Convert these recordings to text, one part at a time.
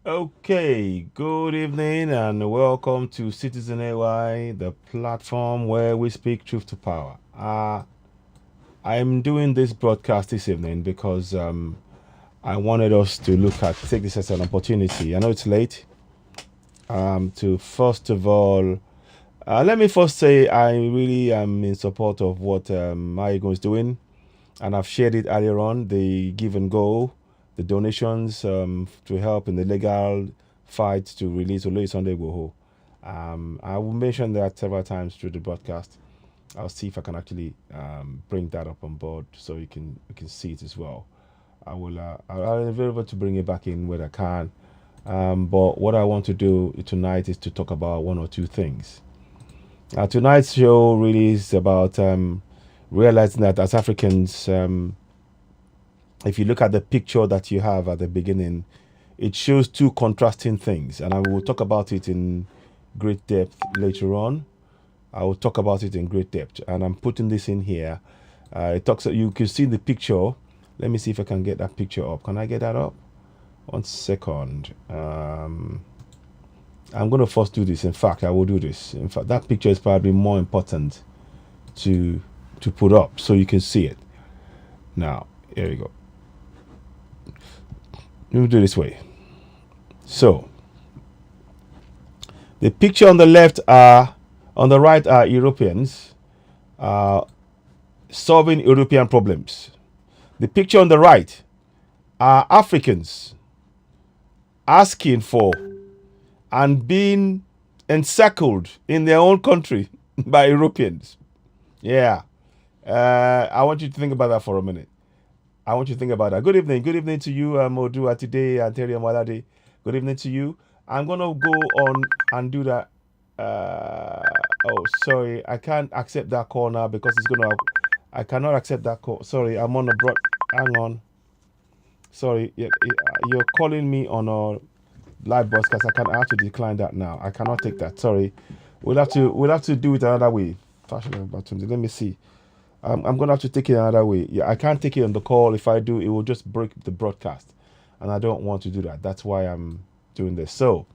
Okay, good evening and welcome to Citizen AY, the platform where we speak truth to power. I'm doing this broadcast this evening because I wanted us to take this as an opportunity. I know it's late. To first of all, let me first say I really am in support of what Mayigo is doing, and I've shared it earlier on. The give and go, the donations to help in the legal fight to release Oloy Sunday Igboho. I will mention that several times through the broadcast. I'll see if I can actually bring that up on board so you can see it as well. I'll be able to bring it back in when I can. But what I want to do tonight is to talk about one or two things. Tonight's show really is about realizing that as Africans, if you look at the picture that you have at the beginning, it shows two contrasting things, and I will talk about it in great depth later on. I will talk about it in great depth, and I'm putting this in here. It talks. You can see the picture. Let me see if I can get that picture up. Can I get that up? 1 second. I'm going to first do this. In fact, I will do this. In fact, that picture is probably more important to put up so you can see it. Now, here we go. Let me do it this way. So, the picture on the left on the right are Europeans solving European problems. The picture on the right are Africans asking for and being encircled in their own country by Europeans. Yeah. I want you to think about that for a minute. I want you to think about that. Good evening. Good evening to you, Modu today, and Terry Malade. Good evening to you. I'm going to go on and do that. Oh, sorry. I can't accept that call now because it's going to. I cannot accept that call. Sorry. I'm on a broad. Hang on. Sorry. You're calling me on a live broadcast. I have to decline that now. I cannot take that. Sorry. We'll have to do it another way. Fashion opportunity. Let me see. I'm gonna have to take it another way. Yeah, I can't take it on the call. If I do, it will just break the broadcast, and I don't want to do that. That's why I'm doing this. So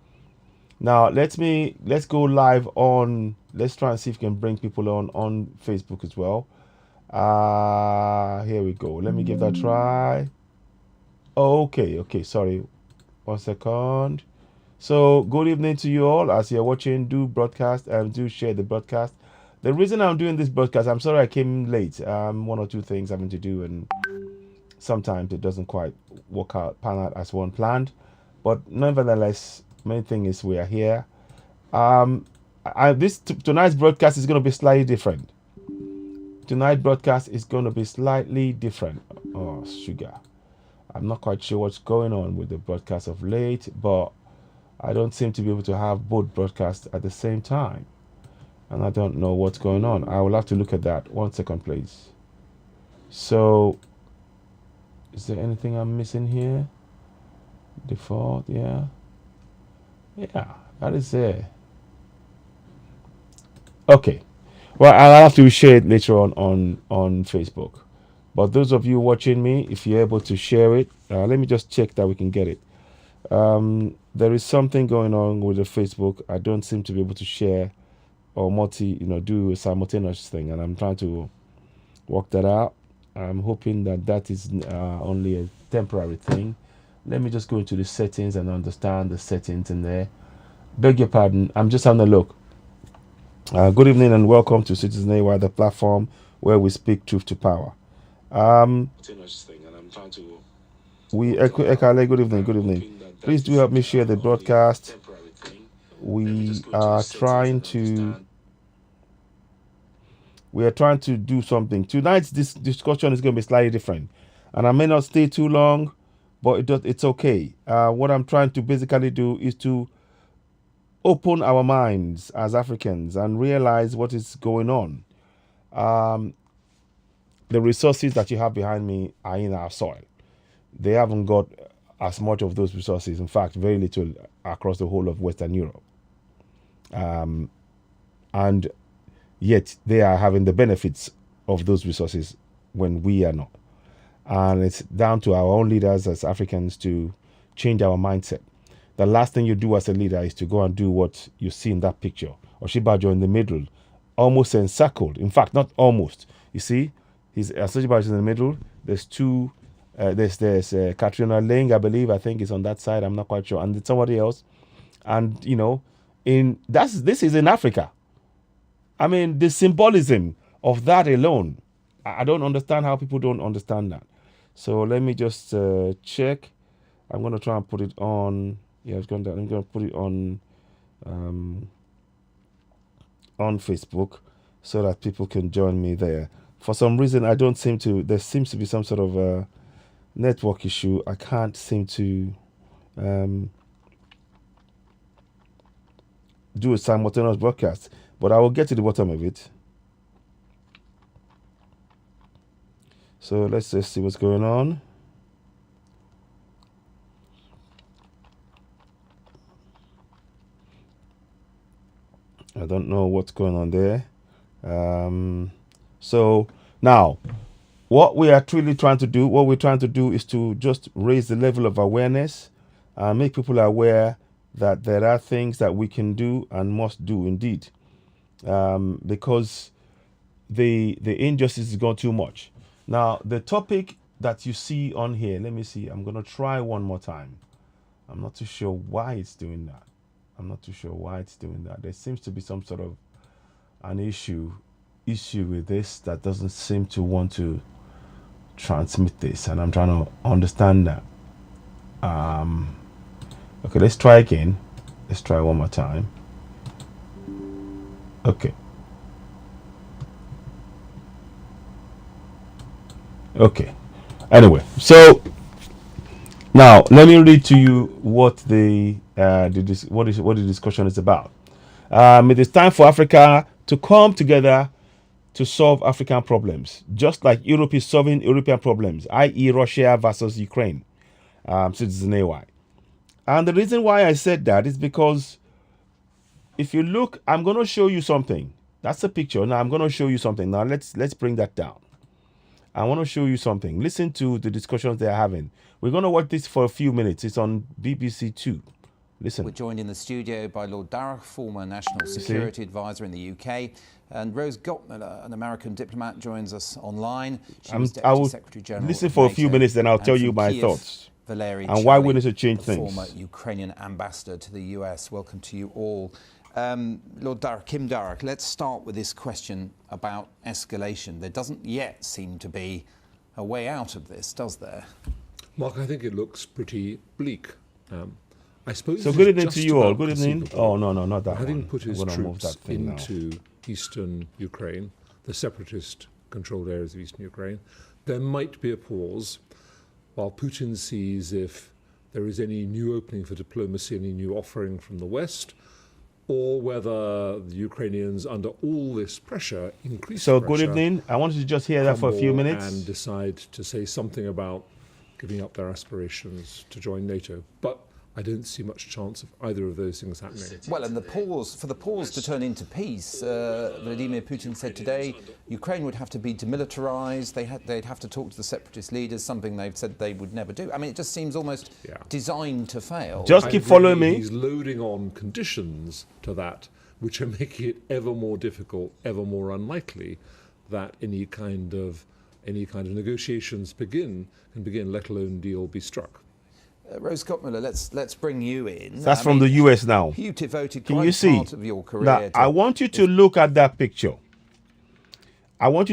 now let's go live on. Let's try and see if we can bring people on Facebook as well. Here we go. Let me give that a try. Okay. Sorry, 1 second. So good evening to you all as you're watching. Do broadcast and do share the broadcast. The reason I'm doing this broadcast, I'm sorry I came late. One or two things having to do, and sometimes it doesn't quite pan out as one planned. But nevertheless, main thing is we are here. Tonight's broadcast is going to be slightly different. Tonight's broadcast is going to be slightly different. Oh, sugar. I'm not quite sure what's going on with the broadcast of late, but I don't seem to be able to have both broadcasts at the same time. And I don't know what's going on. I will have to look at that. 1 second, please. So, is there anything I'm missing here? Default, yeah. Yeah, that is there. Okay. Well, I'll have to share it later on Facebook. But those of you watching me, if you're able to share it, let me just check that we can get it. There is something going on with the Facebook. I don't seem to be able to share or do a simultaneous thing, and I'm trying to work that out. I'm hoping that is only a temporary thing. Let me just go into the settings and understand the settings in there. Beg your pardon, I'm just having a look. Good evening and welcome to Citizen AY, the platform where we speak truth to power. Ekale, good evening. Please do help me share the broadcast. We are trying to do something. Tonight's this discussion is going to be slightly different, and I may not stay too long, but it's okay. What I'm trying to basically do is to open our minds as Africans and realize what is going on. The resources that you have behind me are in our soil. They haven't got as much of those resources. In fact, very little across the whole of Western Europe. And yet they are having the benefits of those resources when we are not. And it's down to our own leaders as Africans to change our mindset. The last thing you do as a leader is to go and do what you see in that picture. Oshibajo in the middle, almost encircled. In fact, not almost. You see, Oshibajo in the middle. There's two. There's Katrina Ling, I believe. I think is on that side. I'm not quite sure. And somebody else. And this is in Africa. I mean, the symbolism of that alone, I don't understand how people don't understand that. So let me just check. I'm going to try and put it on. Yeah, I'm going to put it on Facebook so that people can join me there. For some reason, there seems to be some sort of network issue. I can't seem to do a simultaneous broadcast, but I will get to the bottom of it. So let's just see what's going on. I don't know what's going on there. So now, what we're trying to do is to just raise the level of awareness and make people aware that there are things that we can do and must do indeed, because the injustice has gone too much. Now, the topic that you see on here, let me see. I'm going to try one more time. I'm not too sure why it's doing that. There seems to be some sort of an issue with this that doesn't seem to want to transmit this, and I'm trying to understand that. Okay, let's try again. Let's try one more time. Okay. Anyway, so now let me read to you what the discussion is about. It is time for Africa to come together to solve African problems, just like Europe is solving European problems, i.e., Russia versus Ukraine. Citizen AY. And the reason why I said that is because if you look, I'm going to show you something. That's a picture. Now I'm going to show you something. Now let's bring that down. I want to show you something. Listen to the discussions they're having. We're going to watch this for a few minutes. It's on BBC Two. Listen. We're joined in the studio by Lord Darragh, former National Security Advisor in the UK, and Rose Gottmiller, an American diplomat, joins us online. She was Deputy Secretary General. Listen for a few minutes, then I'll tell you my thoughts. Valery and why we need to change things. Former Ukrainian ambassador to the US. Welcome to you all. Lord Darragh, Kim Darragh, let's start with this question about escalation. There doesn't yet seem to be a way out of this, does there? Mark, I think it looks pretty bleak. I suppose so. Good evening to you all. Good evening. Oh no, not that. Having one. put his troops into eastern Ukraine, the separatist-controlled areas of eastern Ukraine, there might be a pause while Putin sees if there is any new opening for diplomacy, any new offering from the West, or whether the Ukrainians, under all this pressure, increase So pressure, good evening. I wanted to just hear that for a few minutes. And decide to say something about giving up their aspirations to join NATO. But I don't see much chance of either of those things happening. Well, and for the pause to turn into peace, Vladimir Putin said today Ukraine would have to be demilitarized. They'd have to talk to the separatist leaders, something they've said they would never do. I mean, it just seems almost designed to fail. Just keep following me. He's loading on conditions to that, which are making it ever more difficult, ever more unlikely that any kind of negotiations can begin, let alone deal be struck. Rose Gottmiller, let's bring you in. That's from the US now. You devoted Can quite you see? part of your career Now, I want you to look at that picture. And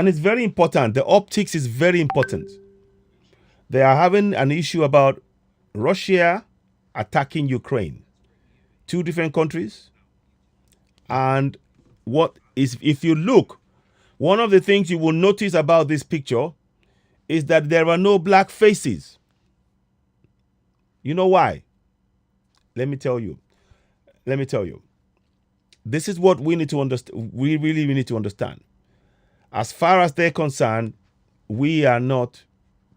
it's very important. The optics is very important. They are having an issue about Russia attacking Ukraine. Two different countries. And if you look, one of the things you will notice about this picture is that there are no black faces. You know why? Let me tell you. This is what we need to understand. We really need to understand. As far as they're concerned, we are not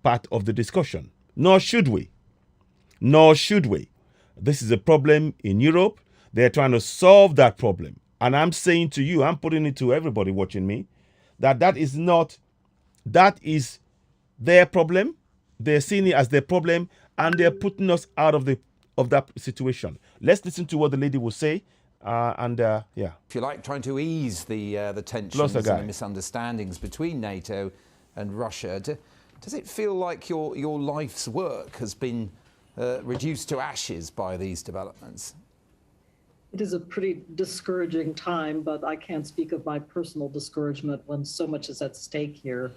part of the discussion. Nor should we. This is a problem in Europe. They're trying to solve that problem. And I'm saying to you, I'm putting it to everybody watching me, that is their problem. They're seeing it as their problem, and they're putting us out of that situation. Let's listen to what the lady will say. Yeah. If you like, trying to ease the tensions and the misunderstandings between NATO and Russia. Does it feel like your life's work has been reduced to ashes by these developments? It is a pretty discouraging time, but I can't speak of my personal discouragement when so much is at stake here.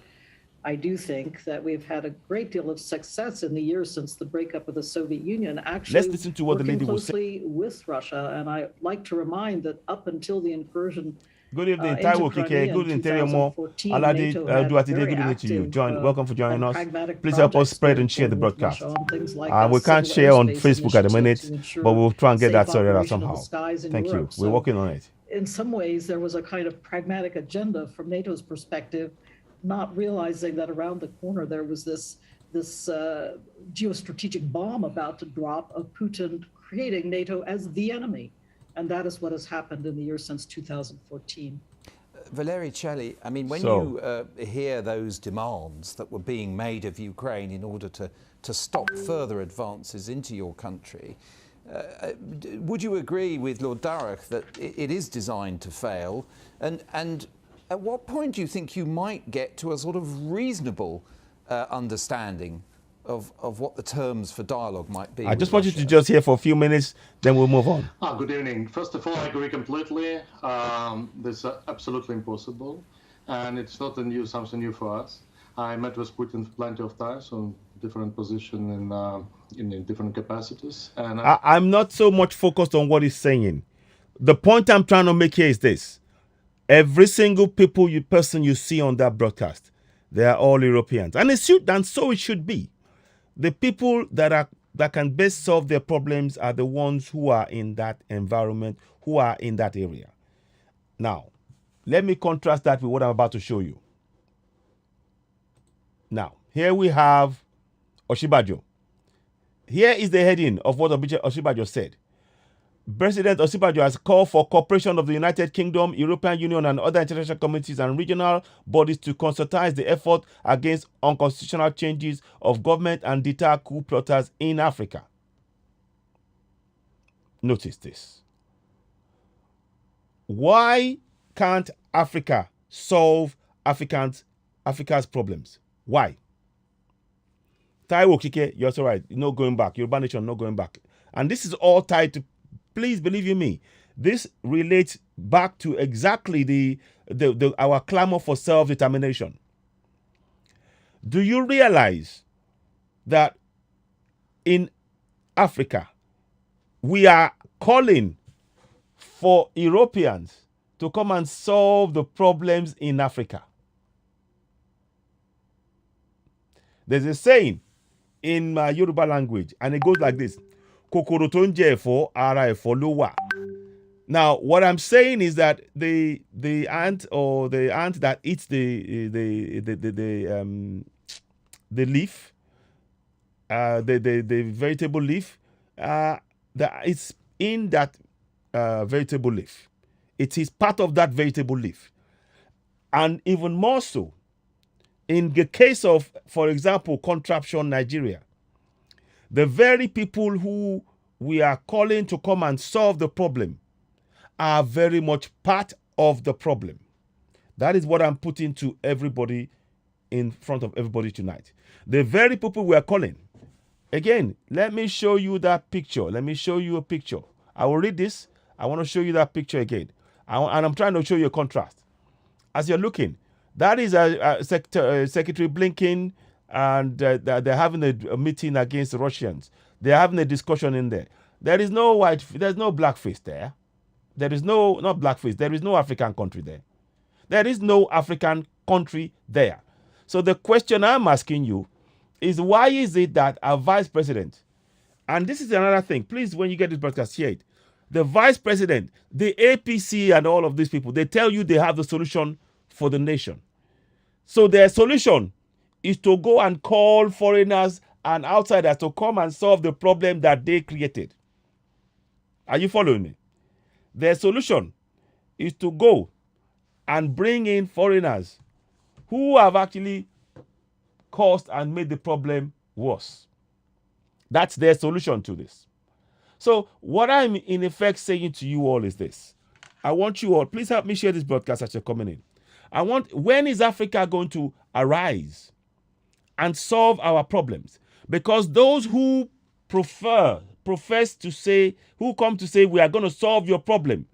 I do think that we've had a great deal of success in the years since the breakup of the Soviet Union, actually let's listen to what the lady will say. Closely with Russia, and I like to remind that up until the incursion. Good evening, Taiwo Kike. Good evening, Teremo. Alade Duatide. Good evening to you. Welcome for joining us. Please help us spread and share the broadcast. We can't share on Facebook at the minute, but we'll try and get that sorted out somehow. Thank you. We're working on it. In some ways, there was a kind of pragmatic agenda from NATO's perspective, not realizing that around the corner there was this geostrategic bomb about to drop of Putin creating NATO as the enemy. And that is what has happened in the years since 2014. Valery Celi, I mean, when you hear those demands that were being made of Ukraine in order to stop further advances into your country, would you agree with Lord Darroch that it is designed to fail? And at what point do you think you might get to a sort of reasonable understanding of what the terms for dialogue might be? I just want you to just hear for a few minutes, then we'll move on. Good evening. First of all, I agree completely. This is absolutely impossible, and it's not something new for us. I met with Putin plenty of times on different positions in different capacities. And I'm not so much focused on what he's saying. The point I'm trying to make here is this. Every single person you see on that broadcast, they are all Europeans. And so it should be. The people that can best solve their problems are the ones who are in that environment, who are in that area. Now, let me contrast that with what I'm about to show you. Now, here we have Osinbajo. Here is the heading of what Osinbajo said. President Osinbajo has called for cooperation of the United Kingdom, European Union, and other international communities and regional bodies to concertize the effort against unconstitutional changes of government and deter coup plotters in Africa. Notice this. Why can't Africa solve Africa's problems? Why? Taiwo Kike, you're so right. No going back. Yoruba Nation, no going back. And this is all tied to, please believe you me, this relates back to exactly our clamor for self-determination. Do you realize that in Africa, we are calling for Europeans to come and solve the problems in Africa? There's a saying in my Yoruba language, and it goes like this. Kokoro tó ń jẹ ẹ̀fọ́, ara ẹ̀fọ́ ló wà. Now, what I'm saying is that the ant that eats the leaf, the vegetable leaf, it's in that vegetable leaf. It is part of that vegetable leaf, and even more so, in the case of, for example, Contraption Nigeria, the very people who we are calling to come and solve the problem are very much part of the problem. That is what I'm putting to everybody, in front of everybody tonight. The very people we are calling. Again, let me show you that picture. Let me show you a picture. I will read this. I want to show you that picture again. And I'm trying to show you a contrast. As you're looking, that is Secretary Blinken, and they're having a meeting against the Russians. They're having a discussion in there. There's no blackface there. There is not blackface. There is no African country there. There is no African country there. So the question I'm asking you is, why is it that our vice president, and this is another thing, please, when you get this broadcast, hear it. The vice president, the APC and all of these people, they tell you they have the solution for the nation. So their solution is to go and call foreigners and outsiders to come and solve the problem that they created. Are you following me? Their solution is to go and bring in foreigners who have actually caused and made the problem worse. That's their solution to this. So what I'm in effect saying to you all is this. I want you all, please help me share this broadcast as you're coming in. When is Africa going to arise and solve our problems? Because those who profess to say, who come to say we are going to solve your problem,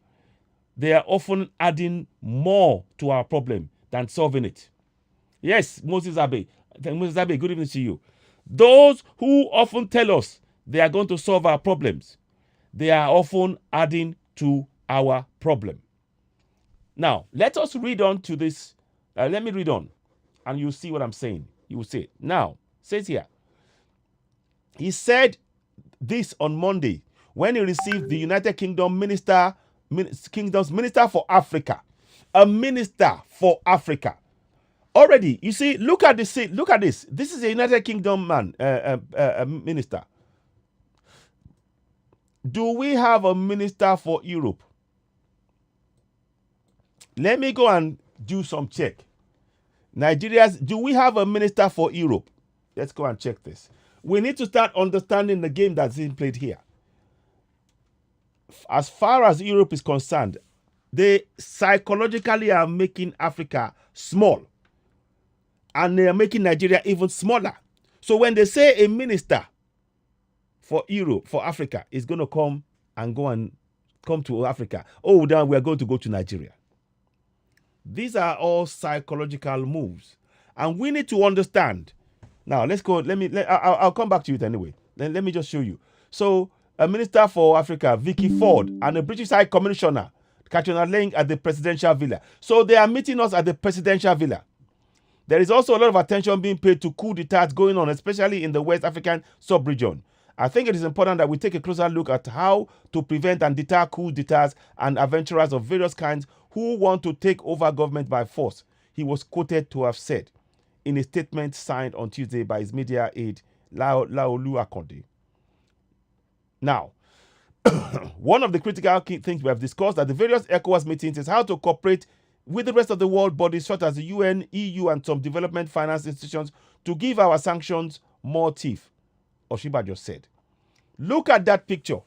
they are often adding more to our problem than solving it. Yes, Moses Abe. Moses Abe, good evening to you. Those who often tell us they are going to solve our problems, they are often adding to our problem. Now, let us read on to this. Let me read on, and you'll see what I'm saying. You will see it. Now, it says here, he said this on Monday when he received the United Kingdom's Minister for Africa. A minister for Africa. Already, you see, look at this. Look at this. This is a United Kingdom minister. Do we have a minister for Europe? Let me go and do some check. Do we have a minister for Europe? Let's go and check this. We need to start understanding the game that's being played here. As far as Europe is concerned, they psychologically are making Africa small. And they are making Nigeria even smaller. So when they say a minister for Europe, for Africa, is going to come to Africa, oh, then we are going to go to Nigeria. These are all psychological moves. And we need to understand. Now, let's go. I'll come back to it anyway. Let me just show you. So, a minister for Africa, Vicky Ford, and a British High Commissioner, Katrina Lang, at the presidential villa. So, they are meeting us at the presidential villa. There is also a lot of attention being paid to coup d'etats going on, especially in the West African sub-region. I think it is important that we take a closer look at how to prevent and deter coup d'etats and adventurers of various kinds who want to take over government by force, he was quoted to have said in a statement signed on Tuesday by his media aide, Laolu Akonde. Now, one of the critical key things we have discussed at the various ECOWAS meetings is how to cooperate with the rest of the world bodies such as the UN, EU, and some development finance institutions to give our sanctions more teeth, Oshiba just said. Look at that picture.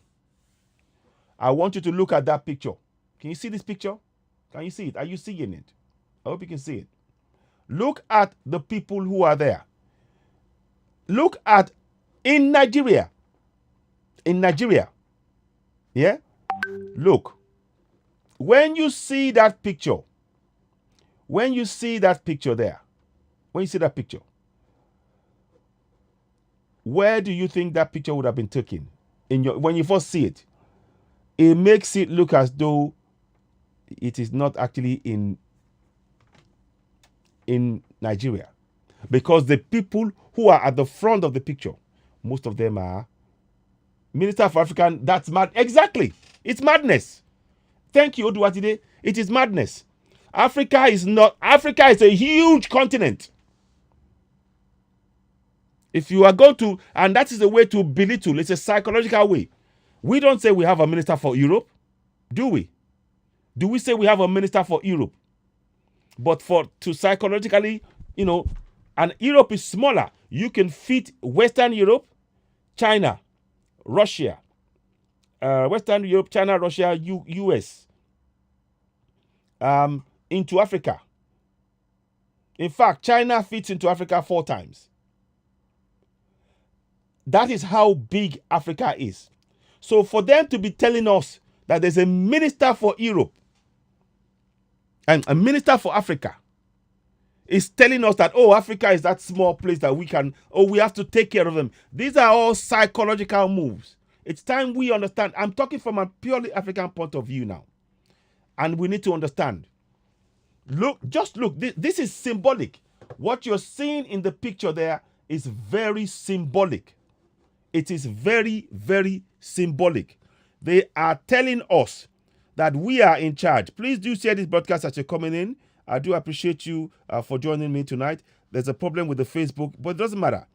I want you to look at that picture. Can you see this picture? Can you see it? Are you seeing it? I hope you can see it. Look at the people who are there. Look at in Nigeria. In Nigeria. Yeah? Look. When you see that picture, when you see that picture there, when you see that picture, where do you think that picture would have been taken? When you first see it, it makes it look as though it is not actually in Nigeria. Because the people who are at the front of the picture, most of them are Minister for African. That's mad. Exactly. It's madness. Thank you, Oduwatide. It is madness. Africa is a huge continent. If you are going to, and that is a way to belittle, it's a psychological way. We don't say we have a minister for Europe, do we? Do we say we have a minister for Europe? But to psychologically, and Europe is smaller. You can fit Western Europe, China, Russia, Western Europe, China, Russia, US, into Africa. In fact, China fits into Africa 4 times. That is how big Africa is. So for them to be telling us that there's a minister for Europe and a minister for Africa is telling us that, Africa is that small place that we have to take care of them. These are all psychological moves. It's time we understand. I'm talking from a purely African point of view now. And we need to understand. Look. This is symbolic. What you're seeing in the picture there is very symbolic. It is very, very symbolic. They are telling us that we are in charge. Please do share this broadcast as you're coming in. I do appreciate you for joining me tonight. There's a problem with the Facebook, but it doesn't matter.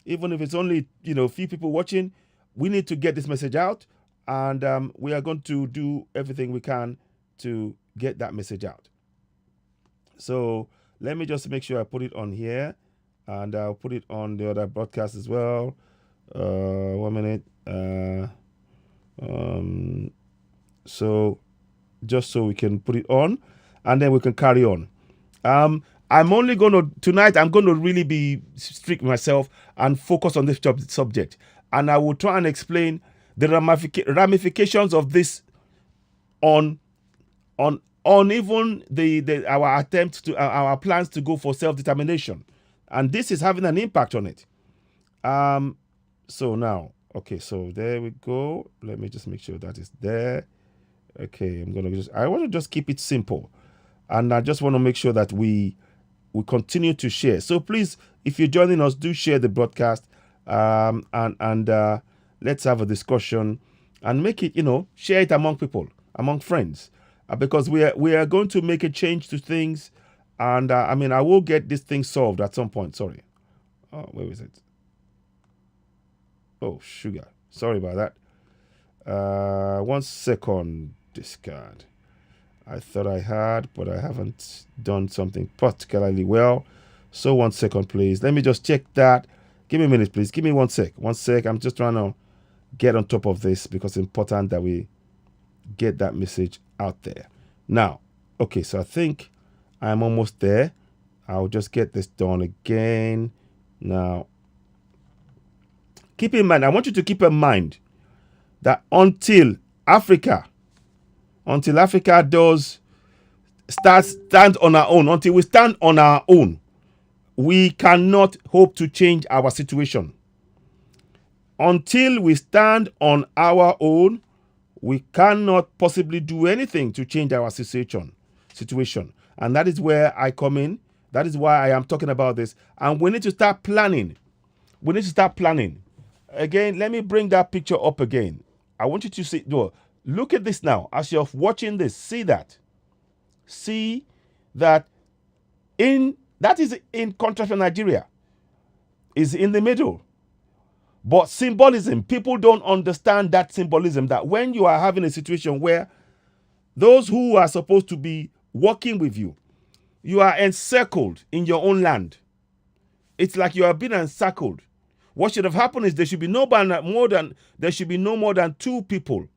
Even if it's only, a few people watching, we need to get this message out. And we are going to do everything we can to get that message out. So let me just make sure I put it on here. and I'll put it on the other broadcast as well. 1 minute. So just so we can put it on, and then we can carry on. I'm only going to tonight. I'm going to really be strict with myself and focus on this subject, and I will try and explain the ramifications of this on even our attempt to our plans to go for self-determination, and this is having an impact on it. So now, okay, so there we go. Let me just make sure that is there. Okay, I want to just keep it simple, and I just want to make sure that we continue to share. So please, if you're joining us, do share the broadcast, and let's have a discussion and make it, share it among people, among friends, because we are going to make a change to things, and I will get this thing solved at some point. Sorry, where is it? Oh, sugar. Sorry about that. 1 second. Discard. I thought I had, but I haven't done something particularly well. So 1 second, please. Let me just check that. Give me a minute, please. Give me 1 sec. 1 sec. I'm just trying to get on top of this because it's important that we get that message out there. Now, okay, so I think I'm almost there. I'll just get this done again. Now, keep in mind, I want you to keep in mind that until Africa does stand on our own, until we stand on our own, we cannot hope to change our situation. Until we stand on our own, we cannot possibly do anything to change our situation. And that is where I come in. That is why I am talking about this. And we need to start planning. Again, let me bring that picture up again. I want you to see. Look at this now. As you're watching this, see that that is in contrast to Nigeria. Is in the middle. But symbolism, people don't understand that symbolism, that when you are having a situation where those who are supposed to be working with you, you are encircled in your own land. It's like you have been encircled. What should have happened is there should be no more than 2 people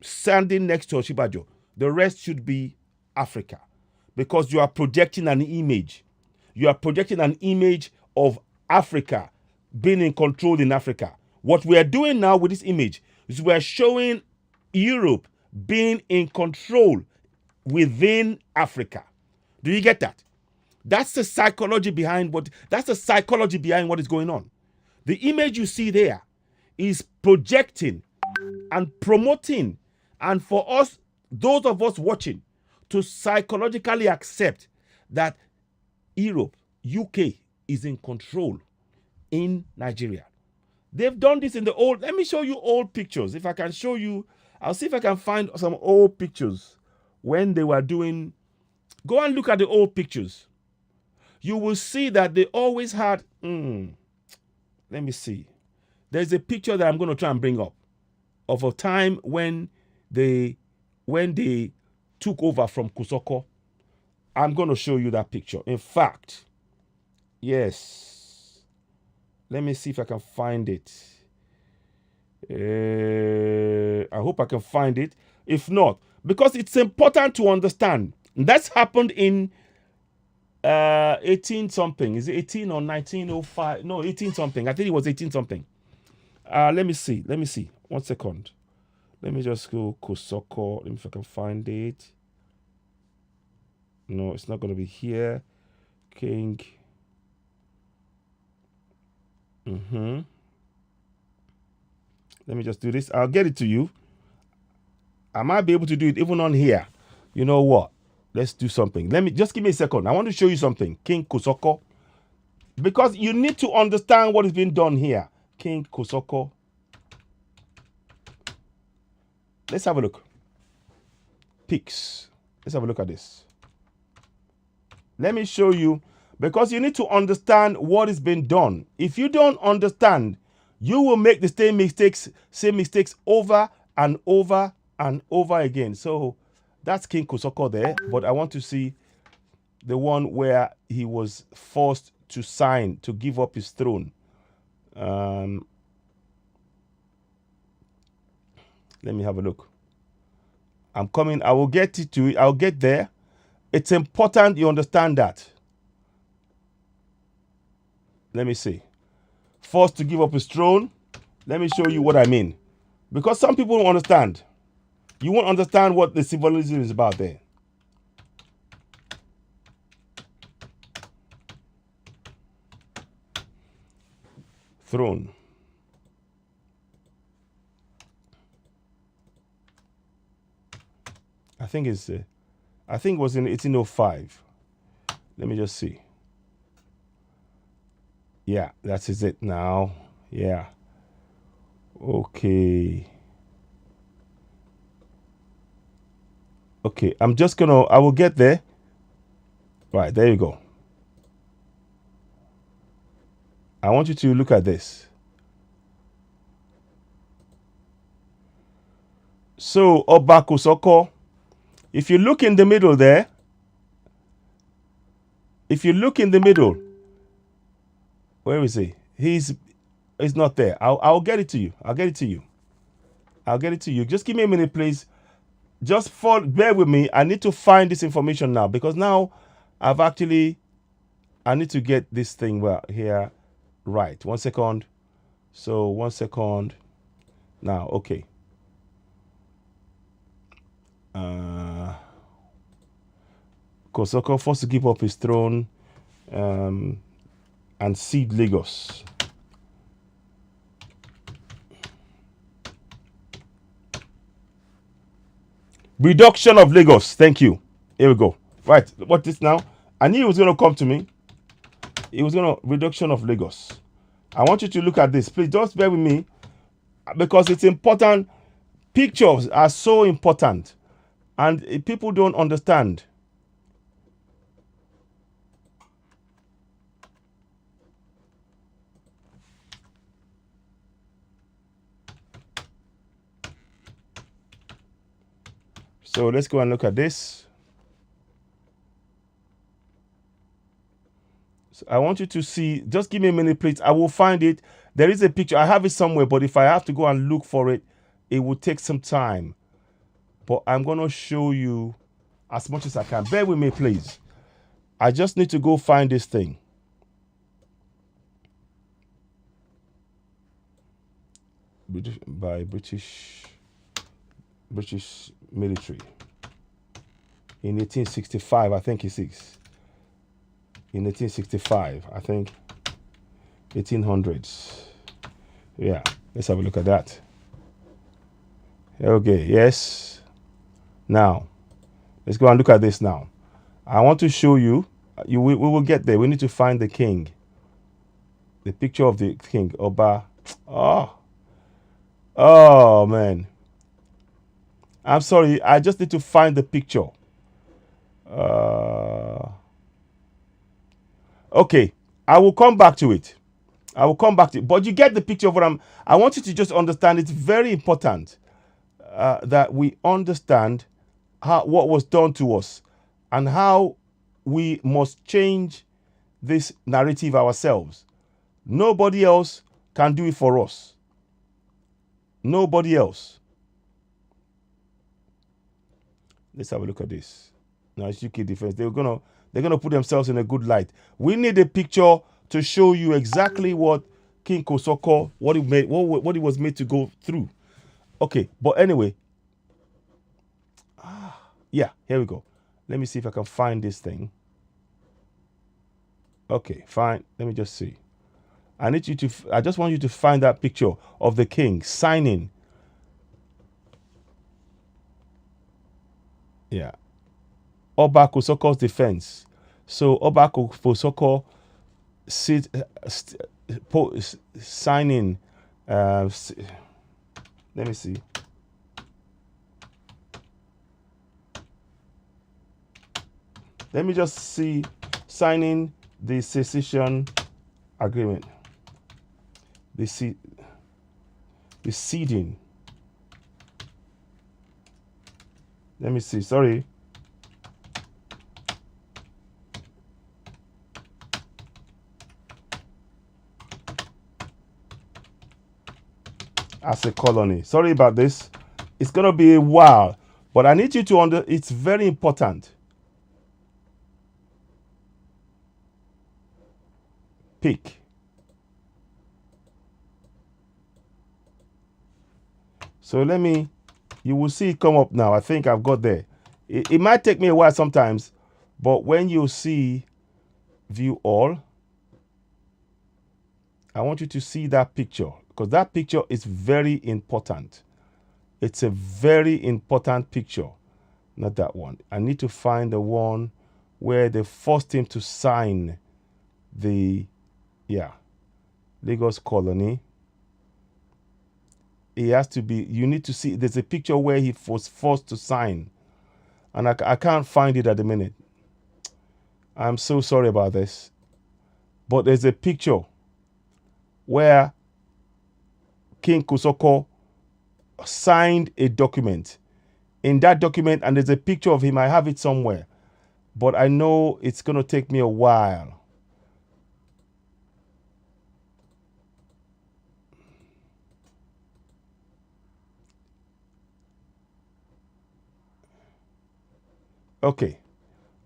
standing next to Osinbajo. The rest should be Africa, because you are projecting an image. You are projecting an image of Africa being in control in Africa. What we are doing now with this image is we are showing Europe being in control within Africa. Do you get that? That's the psychology behind what is going on. The image you see there is projecting and promoting, and for us, those of us watching, to psychologically accept that Europe, UK, is in control in Nigeria. They've done this in the old. Let me show you old pictures. If I can show you, I'll see if I can find some old pictures when they were doing. Go and look at the old pictures. You will see that they always had. Let me see. There's a picture that I'm going to try and bring up of a time when they took over from Kosoko. I'm going to show you that picture. In fact, yes. Let me see if I can find it. I hope I can find it. If not, because it's important to understand. That's happened in 18 something. Is it 18 or 1905? No, 18 something. I think it was 18 something. Let me see. 1 second. Let me just go Kosoko. Let me see if I can find it. No, it's not going to be here. King. Let me just do this. I'll get it to you. I might be able to do it even on here. You know what? Let's do something. Just give me a second. I want to show you something. King Kosoko. Because you need to understand what is being done here. King Kosoko. Let's have a look. Pics. Let's have a look at this. Let me show you, because you need to understand what is being done. If you don't understand, you will make the same mistakes over and over and over again. So that's King Kosoko there, but I want to see the one where he was forced to sign, to give up his throne. Let me have a look. I'm coming. I will get to it. I'll get there. It's important you understand that. Let me see. Forced to give up his throne. Let me show you what I mean. Because some people don't understand. You won't understand what the symbolism is about there. Throne. I think it was in 1805. Let me just see. Yeah, that is it now. Yeah. Okay. Okay, I will get there. Right, there you go. I want you to look at this. So, Oba Kosoko, if you look in the middle there, where is he? He's not there. I'll get it to you. I'll get it to you. Just give me a minute, please. Just bear with me. I need to find this information now because now I need to get this thing here right. 1 second. So 1 second. Now, okay. Kosoko forced to give up his throne and cede Lagos. Reduction of Lagos. Thank you. Here we go. Right. What this now? I knew it was going to come to me. It was going to reduction of Lagos. I want you to look at this. Please just bear with me because it's important. Pictures are so important and people don't understand. So let's go and look at this. So I want you to see, just give me a minute, please. I will find it. There is a picture. I have it somewhere, but if I have to go and look for it, it will take some time. But I'm going to show you as much as I can. Bear with me, please. I just need to go find this thing. By British military in 1865, I think it's in 1865, I think 1800s. Yeah, let's have a look at that. Okay, yes. Now, let's go and look at this now. I want to show you. We will get there. We need to find the king. The picture of the king, Oba. Oh man. I'm sorry. I just need to find the picture. Okay. I will come back to it. But you get the picture of what I want you to just understand. It's very important that we understand what was done to us and how we must change this narrative ourselves. Nobody else can do it for us. Nobody else. Let's have a look at this. Now it's UK defense. They're gonna put themselves in a good light. We need a picture to show you exactly what King Kosoko, what he was made to go through. Okay, but anyway. Yeah, here we go. Let me see if I can find this thing. Okay, fine. Let me just see. I just want you to find that picture of the king signing. Yeah. Oba Kosoko's defense. So Oba Kosoko signing. Let me see. Let me just see signing the secession agreement. The ceding. Let me see. Sorry. as a colony. Sorry about this. It's going to be a while, but I need you to it's very important. Pick. So you will see it come up now. I think I've got there. It might take me a while sometimes, but when you see view all, I want you to see that picture, because that picture is very important. It's a very important picture. Not that one. I need to find the one where they forced him to sign the, Lagos colony. He has to be, you need to see, there's a picture where he was forced to sign. And I can't find it at the minute. I'm so sorry about this. But there's a picture where King Kosoko signed a document. In that document, and there's a picture of him, I have it somewhere. But I know it's going to take me a while. Okay.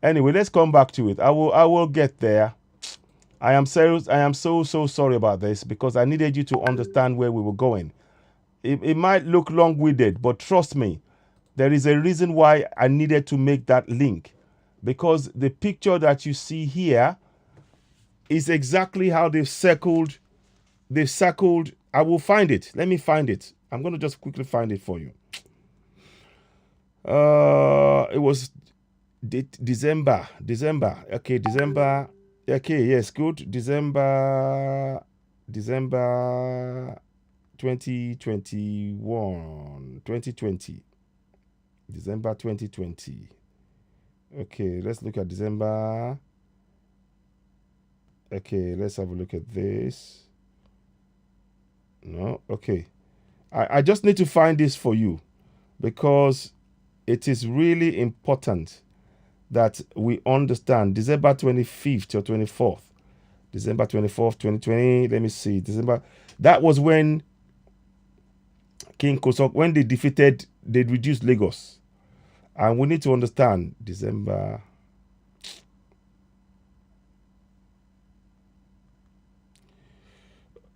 Anyway, let's come back to it. I will get there. I am serious. I am so sorry about this, because I needed you to understand where we were going. It might look long-winded, but trust me, there is a reason why I needed to make that link, because the picture that you see here is exactly how they've circled. I will find it. Let me find it. I'm going to just quickly find it for you. It was December. Okay, December. Okay, yes, good. December 2020. December 2020. Okay, let's look at December. Okay, let's have a look at this. No, okay. I just need to find this for you, because it is really important that we understand December 25th or 24th. December 24th, 2020. Let me see. December. That was when King Kosoko, when they reduced Lagos. And we need to understand December.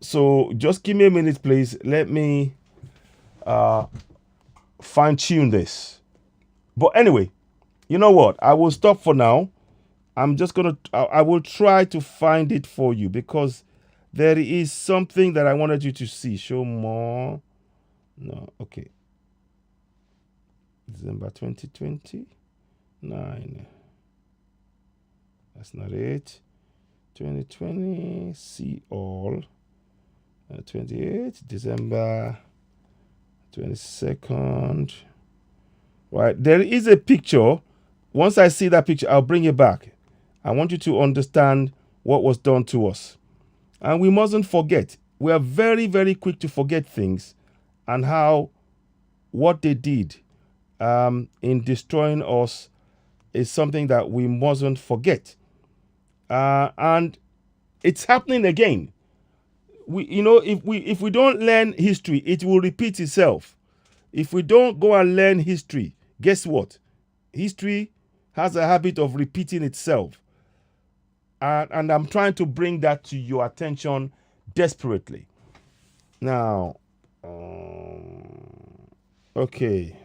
So just give me a minute, please. Let me fine tune this. But anyway, you know what? I will stop for now. I will try to find it for you, because there is something that I wanted you to see. Show more. No, okay. December 2020. 9. That's not it. 2020. See all. 28. December 22nd. Right. There is a picture. Once I see that picture, I'll bring it back. I want you to understand what was done to us. And we mustn't forget. We are very, very quick to forget things, and what they did in destroying us is something that we mustn't forget. And it's happening again. If we don't learn history, it will repeat itself. If we don't go and learn history, guess what? History has a habit of repeating itself. And I'm trying to bring that to your attention desperately. Now, okay.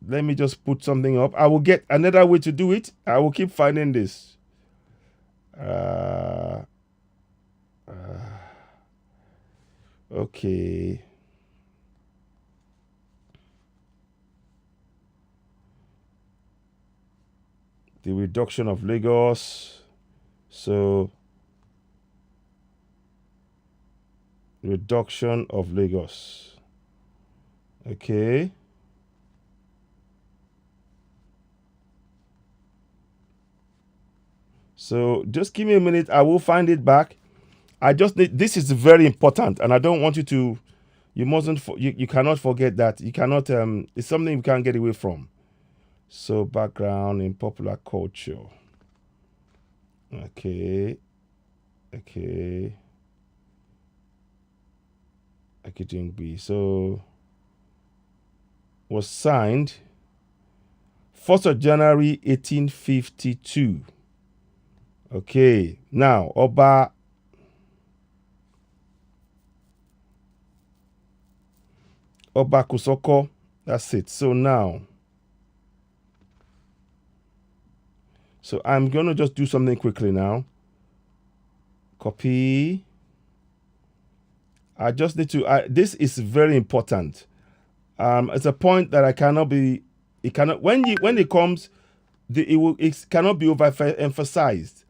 Let me just put something up. I will get another way to do it. I will keep finding this. Okay. The reduction of Lagos. So, reduction of Lagos. Okay. So just give me a minute. I will find it back. I just need, this is very important, and I don't want you to, you cannot forget that. You cannot, it's something you can't get away from. So background in popular culture. Okay. Akijingbe. So was signed 1st of January 1852. Okay, now Oba Kusoko, that's it. So now, so I'm going to just do something quickly now. Copy. I just need to, this is very important. It's a point that I cannot be, it cannot, when it comes, it cannot be overemphasized.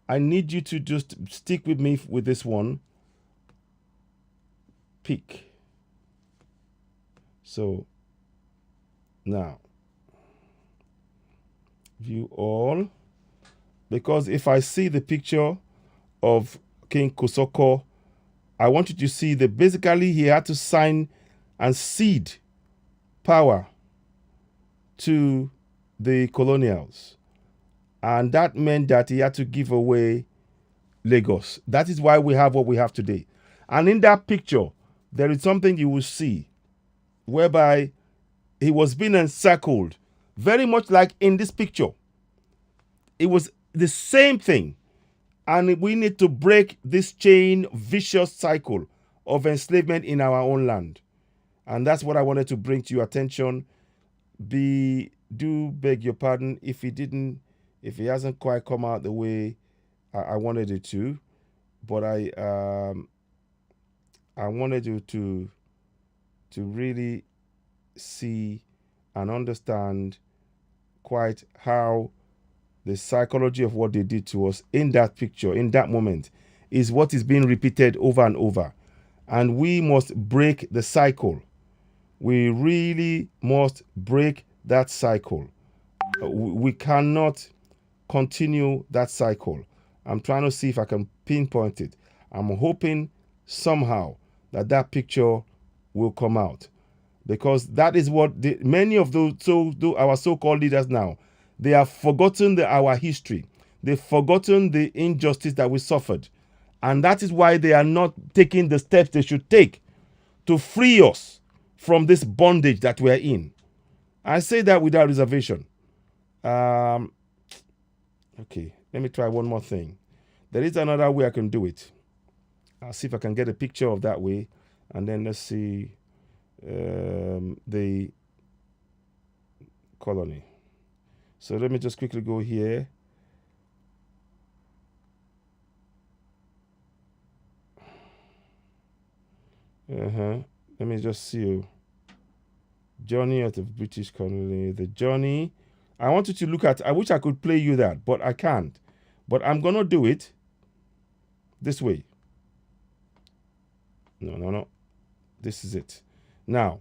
I need you to just stick with me with this one. Pick. So now view all, because if I see the picture of King Kosoko, I want you to see that basically he had to sign and cede power to the colonials, and that meant that he had to give away Lagos. That is why we have what we have today. And in that picture there is something you will see whereby he was being encircled, very much like in this picture. It was the same thing. And we need to break this vicious cycle of enslavement in our own land. And that's what I wanted to bring to your attention. Do beg your pardon if it hasn't quite come out the way I wanted it to. But I wanted you to really see and understand quite how the psychology of what they did to us in that picture, in that moment, is what is being repeated over and over. And we must break the cycle. We really must break that cycle. We cannot continue that cycle. I'm trying to see if I can pinpoint it. I'm hoping somehow that picture will come out, because that is what many of our so-called leaders now, they have forgotten our history. They've forgotten the injustice that we suffered. And that is why they are not taking the steps they should take to free us from this bondage that we're in. I say that without reservation. Okay, let me try one more thing. There is another way I can do it. I'll see if I can get a picture of that way. And then let's see the colony. So let me just quickly go here. Let me just see you. Journey of the British colony. The journey. I want you to look at, I wish I could play you that, but I can't. But I'm going to do it this way. No. This is it. Now,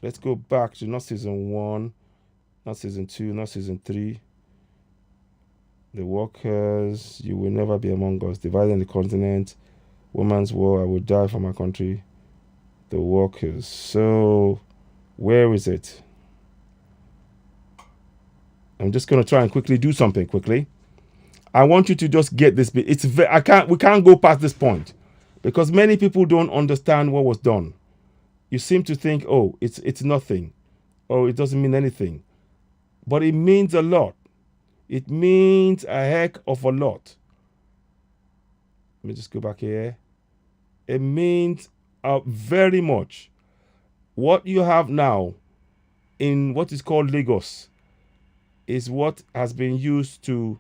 let's go back to not season 1, not season 2, not season 3. The workers, you will never be among us. Dividing the continent. Women's war, I will die for my country. The workers. So, where is it? I'm just going to try and quickly do something quickly. I want you to just get this bit. We can't go past this point, because many people don't understand what was done. You seem to think, oh, it's nothing, or it doesn't mean anything. But it means a lot. It means a heck of a lot. Let me just go back here. It means very much. What you have now in what is called Lagos is what has been used to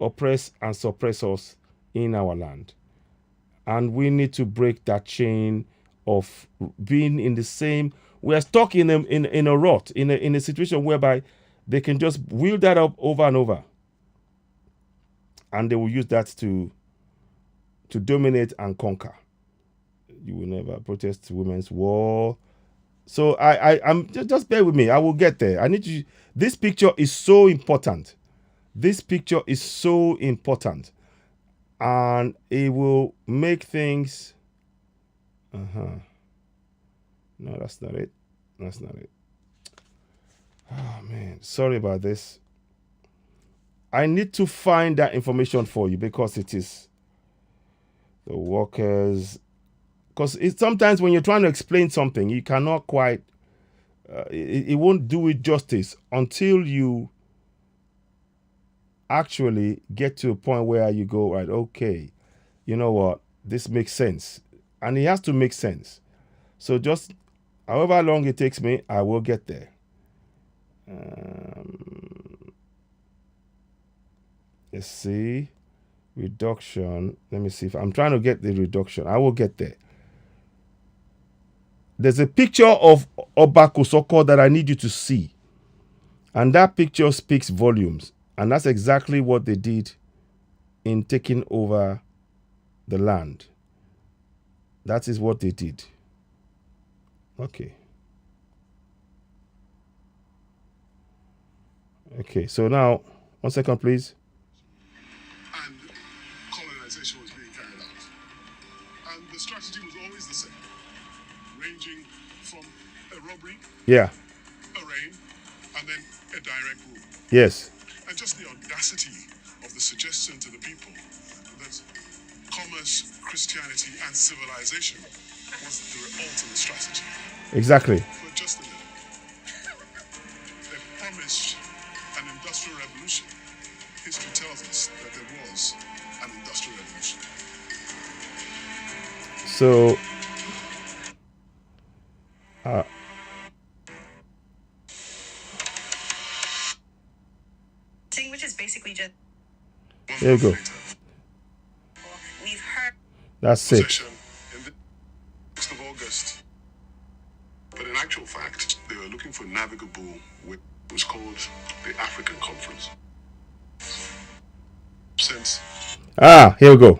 oppress and suppress us in our land. And we need to break that chain of being in the same. We are stuck in a rut, in a situation whereby they can just wheel that up over and over, and they will use that to dominate and conquer. You will never protest women's war. So I'm just bear with me. I will get there. I need you. This picture is so important. This picture is so important, and it will make things. No, that's not it. That's not it. Oh man, sorry about this. I need to find that information for you, because it is the workers because sometimes when you're trying to explain something, you cannot quite, it won't do it justice until you actually get to a point where you go, right, okay, you know what, this makes sense. And it has to make sense. So just however long it takes me, I will get there. Let's see. Reduction. Let me see if I'm trying to get the reduction. I will get there. There's a picture of Oba Kosoko that I need you to see. And that picture speaks volumes. And that's exactly what they did in taking over the land. That is what they did. Okay. Okay, so now, 1 second, please. And colonization was being carried out. And the strategy was always the same, ranging from a robbery, Yeah. a reign, and then a direct rule. Yes. And just the audacity of the suggestion to the people that commerce, Christianity, and civilization was the ultimate strategy. Exactly. But just a minute. They promised an industrial revolution. History tells us that there was an industrial revolution. So, Which is basically just there you go. we've heard That's it. Possession in the 6th of August. But in actual fact, they were looking for navigable, which was called the African Conference. Since Here we go.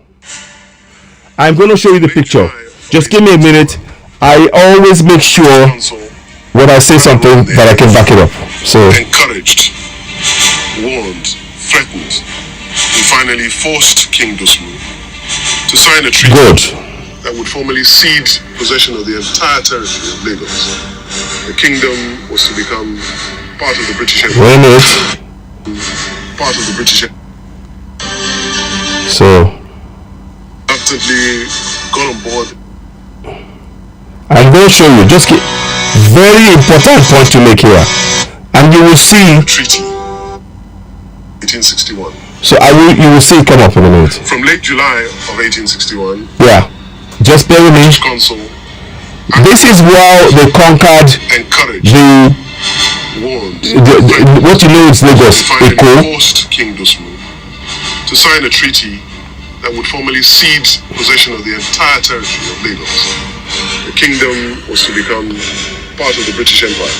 I'm going to show you the picture. Just give me a minute. I always make sure Council when I say something that I can back it up. So, encouraged, warned, threatened, and finally forced King Dosmu to sign a treaty good. that would formally cede possession of the entire territory of Lagos. The kingdom was to become part of the British Empire. Wait a minute. Part of the British Empire. So, Reluctantly got on board I'm going to show you. Just very important point to make here. And you will see. the treaty. 1861. So, you will see it come up in a minute. From late July of 1861, Yeah. Just bear with me. Consul This is while they conquered encouraged, the warned, what you know is Lagos, finally Eko. forced King Dosmu to sign a treaty that would formally cede possession of the entire territory of Lagos. The kingdom was to become part of the British Empire.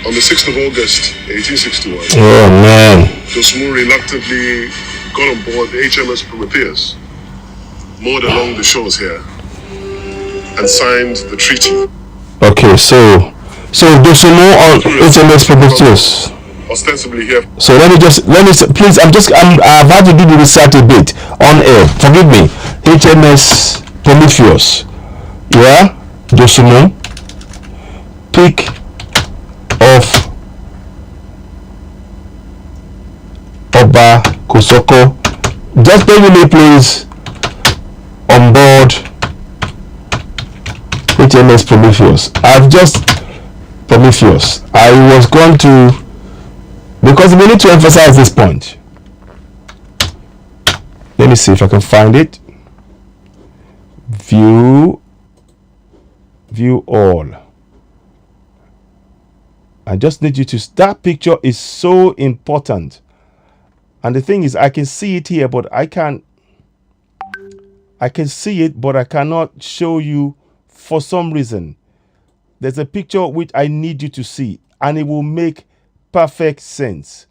On the 6th of August, 1861, Oh man. Dosmu reluctantly got on board the HMS Prometheus, moored along the shores here, and signed the treaty. Okay, so Dosumo on HMS Prometheus. Ostensibly here So let me please, I've had to do the research a bit on air. Forgive me. HMS Prometheus. Yeah, Dosumo. Pick of Oba Kosoko. Just bear with me, please. On board HMS Prometheus. Prometheus. I was going to, because we need to emphasize this point. Let me see if I can find it. View all. I just need you to, that picture is so important. And the thing is, I can see it here, but I can see it, but I cannot show you for some reason. There's a picture which I need you to see, and it will make perfect sense.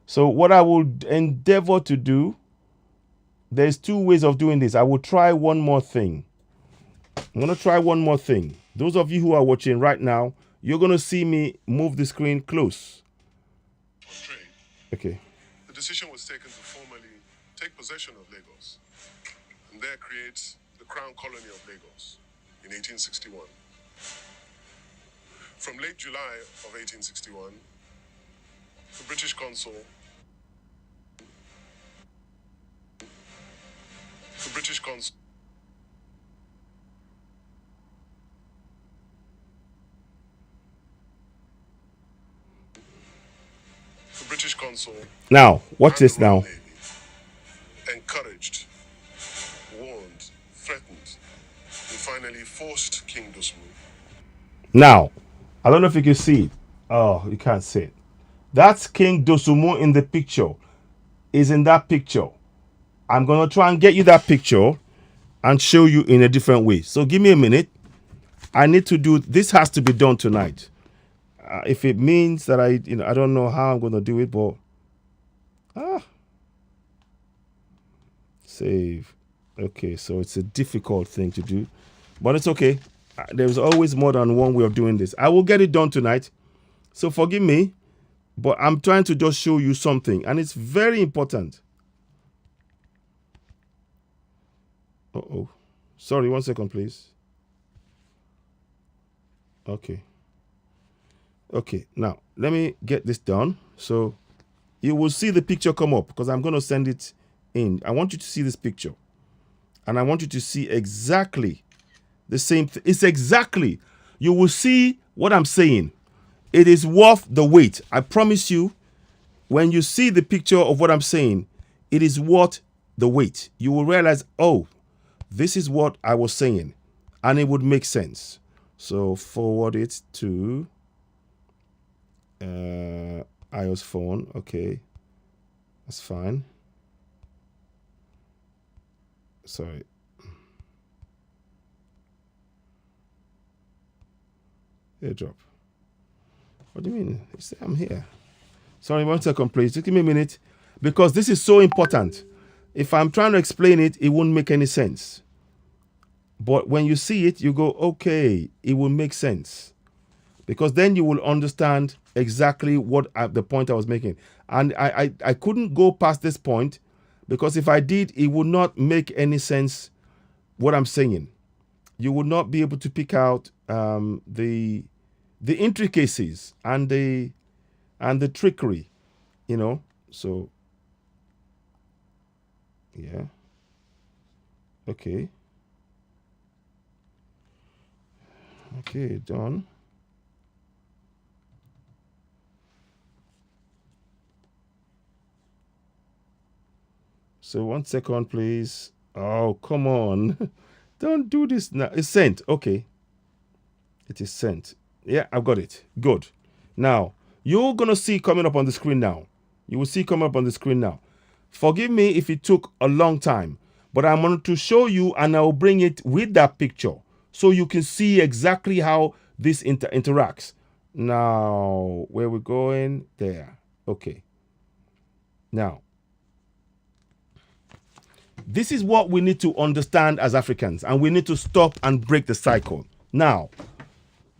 So what I will endeavor to do, there's two ways of doing this. I will try one more thing. I'm going to try one more thing. Those of you who are watching right now, you're going to see me move the screen close. of trade. Okay. The decision was taken to formally take possession of Lagos and there create the Crown Colony of Lagos in 1861. From late July of 1861, the British consul Council Now, watch and this the Royal now. Navy encouraged, warned, threatened, and finally forced King Dosmu. Now, I don't know if you can see it. Oh, you can't see it. That's King Dosumu in the picture. Is in that picture. I'm going to try and get you that picture and show you in a different way. So give me a minute. I need to do, this has to be done tonight. If it means that I don't know how I'm going to do it, but save. Okay, so it's a difficult thing to do, but it's okay. There's always more than one way of doing this. I will get it done tonight. So forgive me, but I'm trying to just show you something, and it's very important. Uh-oh. Sorry, 1 second, please. Okay. Okay, now let me get this done. So you will see the picture come up because I'm going to send it in. I want you to see this picture. And I want you to see exactly the same thing. It's exactly. You will see what I'm saying. It is worth the wait. I promise you, when you see the picture of what I'm saying, it is worth the wait. You will realize, oh, this is what I was saying. And it would make sense. So forward it to iOS phone. Okay, that's fine. Sorry. AirDrop. What do you mean? I'm here. Sorry, 1 second, please. Just give me a minute. Because this is so important. If I'm trying to explain it, it won't make any sense. But when you see it, you go, okay, it will make sense. Because then you will understand exactly what the point I was making. And I couldn't go past this point because if I did, it would not make any sense what I'm saying. You would not be able to pick out the intricacies and the trickery, So, yeah. Okay. Okay, done. So 1 second, please. Oh, come on. Don't do this now. It's sent. Okay. It is sent. Yeah, I've got it. Good. Now, you're going to see coming up on the screen now. You will see coming up on the screen now. Forgive me if it took a long time, but I'm going to show you and I'll bring it with that picture so you can see exactly how this interacts. Now, where we're going? There. Okay. Now, this is what we need to understand as Africans, and we need to stop and break the cycle. Now,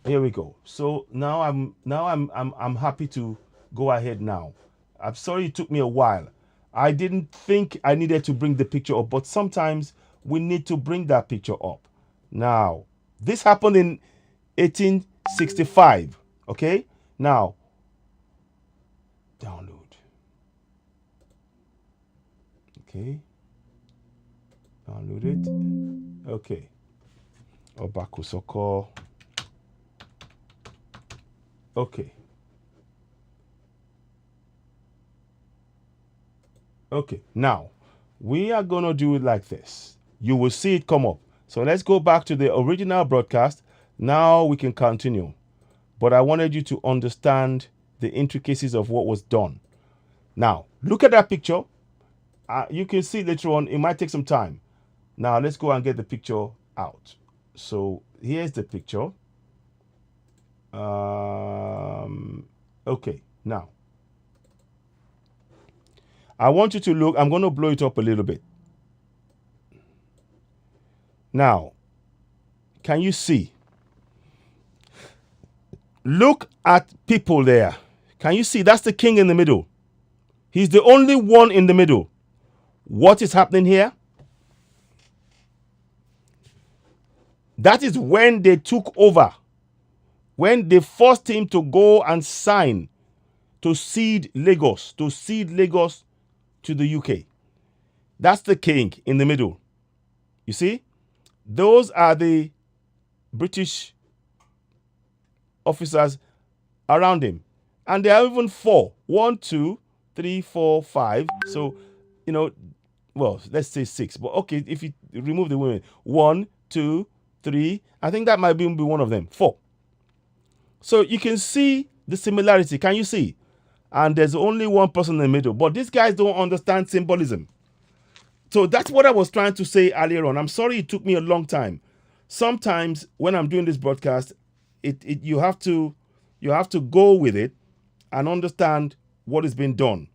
here we go. So now I'm happy to go ahead now. I'm sorry it took me a while. I didn't think I needed to bring the picture up, but sometimes we need to bring that picture up. Now, this happened in 1865. Okay? Now, download. Okay. Download it. Okay. Obakusoko. Okay. Okay. Now, we are going to do it like this. You will see it come up. So let's go back to the original broadcast. Now we can continue. But I wanted you to understand the intricacies of what was done. Now, look at that picture. You can see later on, it might take some time. Now, let's go and get the picture out. So, here's the picture. Okay, now. I want you to look. I'm going to blow it up a little bit. Now, can you see? Look at people there. Can you see? That's the king in the middle. He's the only one in the middle. What is happening here? That is when they took over. When they forced him to go and sign to cede Lagos to the UK. That's the king in the middle. You see? Those are the British officers around him. And there are even 4. 1, 2, 3, 4, 5. So, well, let's say 6. But okay, if you remove the women, 1, 2, 3. I think that might be one of them. 4. So you can see the similarity. Can you see? And there's only one person in the middle. But these guys don't understand symbolism. So that's what I was trying to say earlier on. I'm sorry it took me a long time. Sometimes when I'm doing this broadcast, you have to go with it and understand what is being done.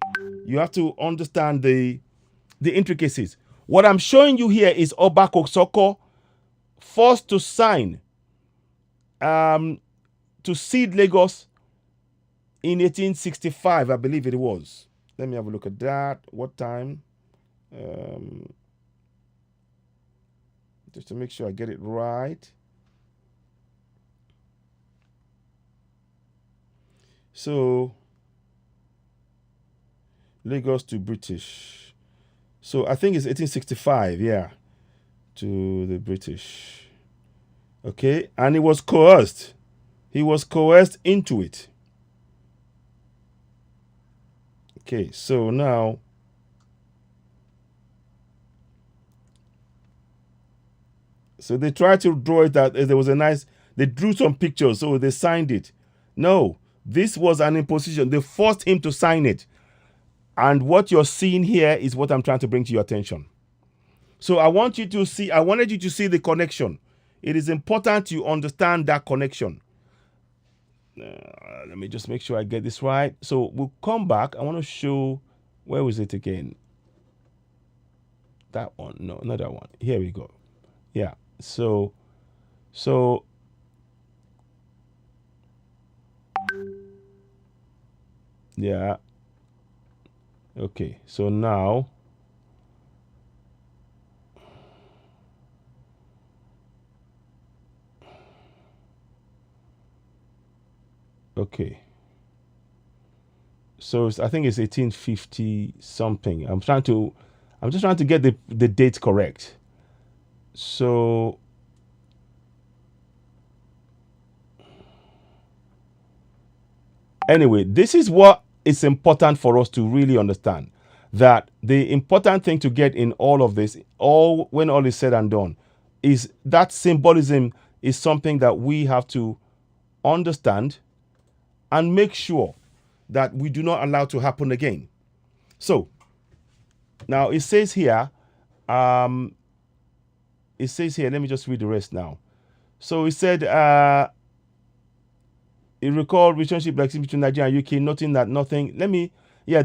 You have to understand the intricacies. What I'm showing you here is Oba Kosoko forced to sign to cede Lagos in 1865, I believe it was. Let me have a look at that. What time? Just to make sure I get it right. So, Lagos to British. So, I think it's 1865, yeah, to the British. Okay, and he was coerced. He was coerced into it. Okay, so now they tried to draw it that there was they drew some pictures, so they signed it. No, this was an imposition. They forced him to sign it. And what you're seeing here is what I'm trying to bring to your attention. So I wanted you to see the connection. It is important you understand that connection. Let me just make sure I get this right. So we'll come back. I want to show, where was it again? That one. No, not that one. Here we go. Yeah. So yeah. Okay. So now okay. So I think it's 1850 something. I'm just trying to get the date correct. So anyway, this is what is important for us to really understand. That the important thing to get in all of this, when all is said and done, is that symbolism is something that we have to understand and make sure that we do not allow to happen again. So now it says here, let me just read the rest now. So it said, it recalled relationship between Nigeria and UK, noting that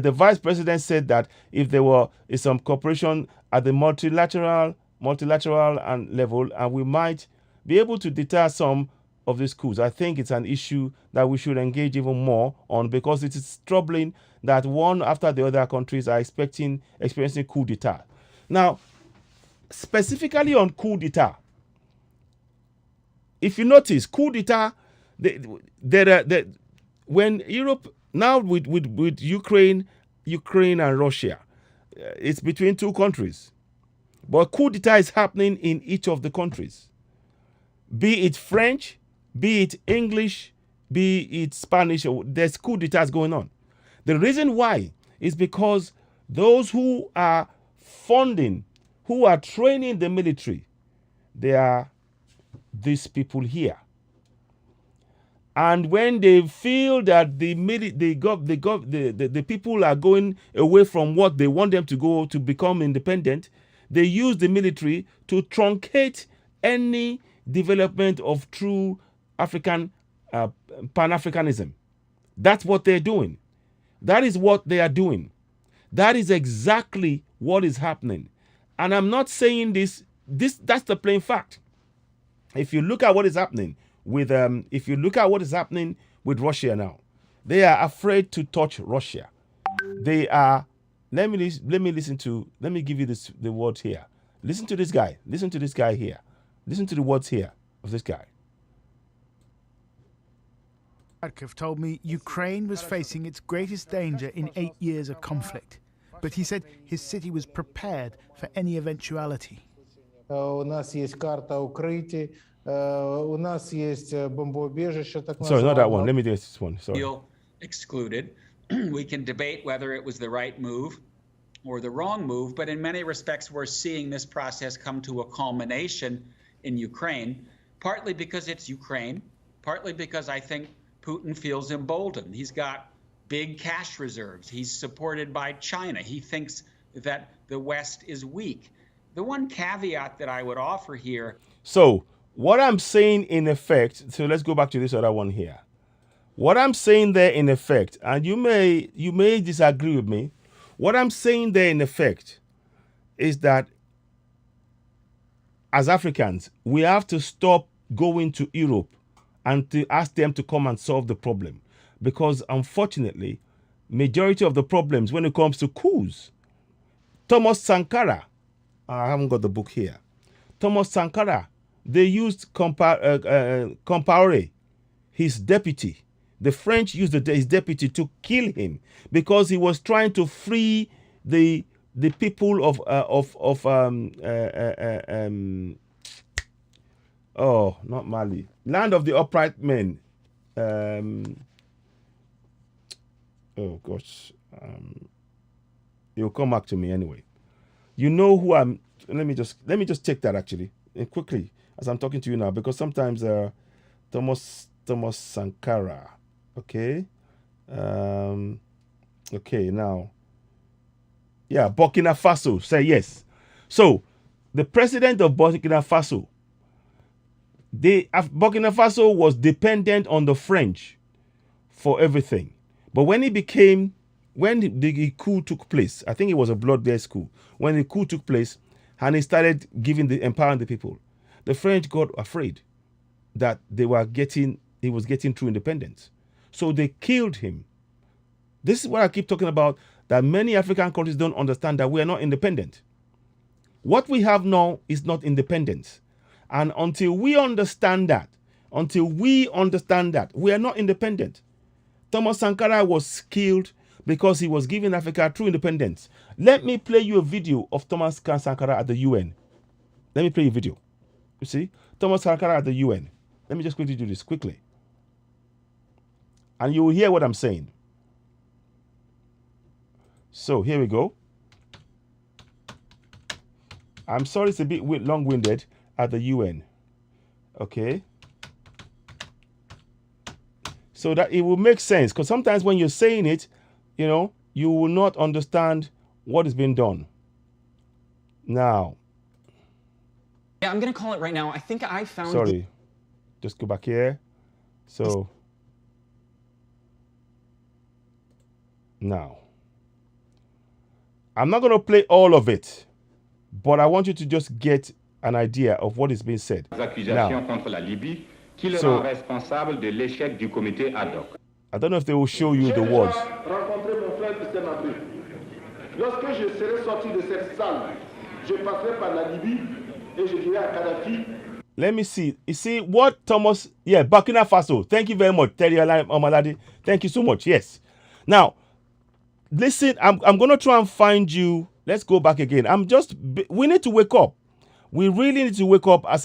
the vice president said that if there is some cooperation at the multilateral and level, and we might be able to deter some of these coups. I think it's an issue that we should engage even more on, because it is troubling that one after the other countries are experiencing coup d'etat. Now, specifically on coup d'etat, if you notice, coup d'etat, when Europe now with Ukraine and Russia, it's between two countries, but coup d'etat is happening in each of the countries, be it French, be it English, be it Spanish. There's coup d'etats going on. The reason why is because those who are funding, who are training the military, they are these people here. And when they feel that the people are going away from what they want them to go to become independent, they use the military to truncate any development of true African Pan-Africanism. That's what they're doing. That is what they are doing. That is exactly what is happening. And I'm not saying this that's the plain fact. If you look at what is happening with Russia now, they are afraid to touch Russia. They are let me give you the words here. Listen to this guy. Listen to this guy here. Listen to the words here of this guy. Kharkiv told me Ukraine was facing its greatest danger in 8 years of conflict, but he said his city was prepared for any eventuality. У нас есть карта укрытий, у нас есть бомбоубежище, так Sorry, not that one. Let me do this one. Sorry. Feel excluded. We can debate whether it was the right move or the wrong move, but in many respects, we're seeing this process come to a culmination in Ukraine, partly because it's Ukraine, partly because I think Putin feels emboldened. He's got big cash reserves. He's supported by China. He thinks that the West is weak. The one caveat that I would offer here. So what I'm saying in effect, so let's go back to this other one here. What I'm saying there in effect, and you may disagree with me, what I'm saying there in effect is that as Africans, we have to stop going to Europe and to ask them to come and solve the problem. Because unfortunately, majority of the problems when it comes to coups, Thomas Sankara, I haven't got the book here. Thomas Sankara, they used Compaoré, his deputy. The French used his deputy to kill him because he was trying to free the people of not Mali, land of the upright men. Oh gosh, it'll come back to me anyway. You know who I'm. Let me just check that actually quickly as I'm talking to you now, because sometimes Thomas Sankara. Okay. Okay, now. Yeah, Burkina Faso. Say yes. So, the president of Burkina Faso, Burkina Faso was dependent on the French for everything. But when the coup took place, I think it was a blood-based coup. When the coup took place and he started empowering the people, the French got afraid that he was getting true independence. So they killed him. This is what I keep talking about, that many African countries don't understand, that we are not independent. What we have now is not independence. And until we understand that, we are not independent. Thomas Sankara was killed because he was giving Africa true independence. Let me play you a video of Thomas Sankara at the UN. Let me play you a video. You see? Thomas Sankara at the UN. Let me just quickly do this quickly. And you will hear what I'm saying. So here we go. I'm sorry it's a bit long-winded at the UN. Okay. So that it will make sense, because sometimes when you're saying it, you will not understand what is being done. Now. Yeah, I'm going to call it right now. I think I found... Sorry. Just go back here. So. Now. I'm not going to play all of it, but I want you to just get an idea of what is being said. Accusations contre la Libye, qui le rend responsable de l'échec du comité ad hoc. I don't know if they will show you the words. Rencontré mon frère Christian Abré. Lorsque je serai sorti de cette salle, je passerai par la Libye et je dirai à Kadhafi. Let me see. You see what Thomas... Yeah, Burkina Faso. Thank you very much, Terry Omalade. Thank you so much. Yes. Now, listen, I'm going to try and find you. Let's go back again. We need to wake up. We really need to wake up as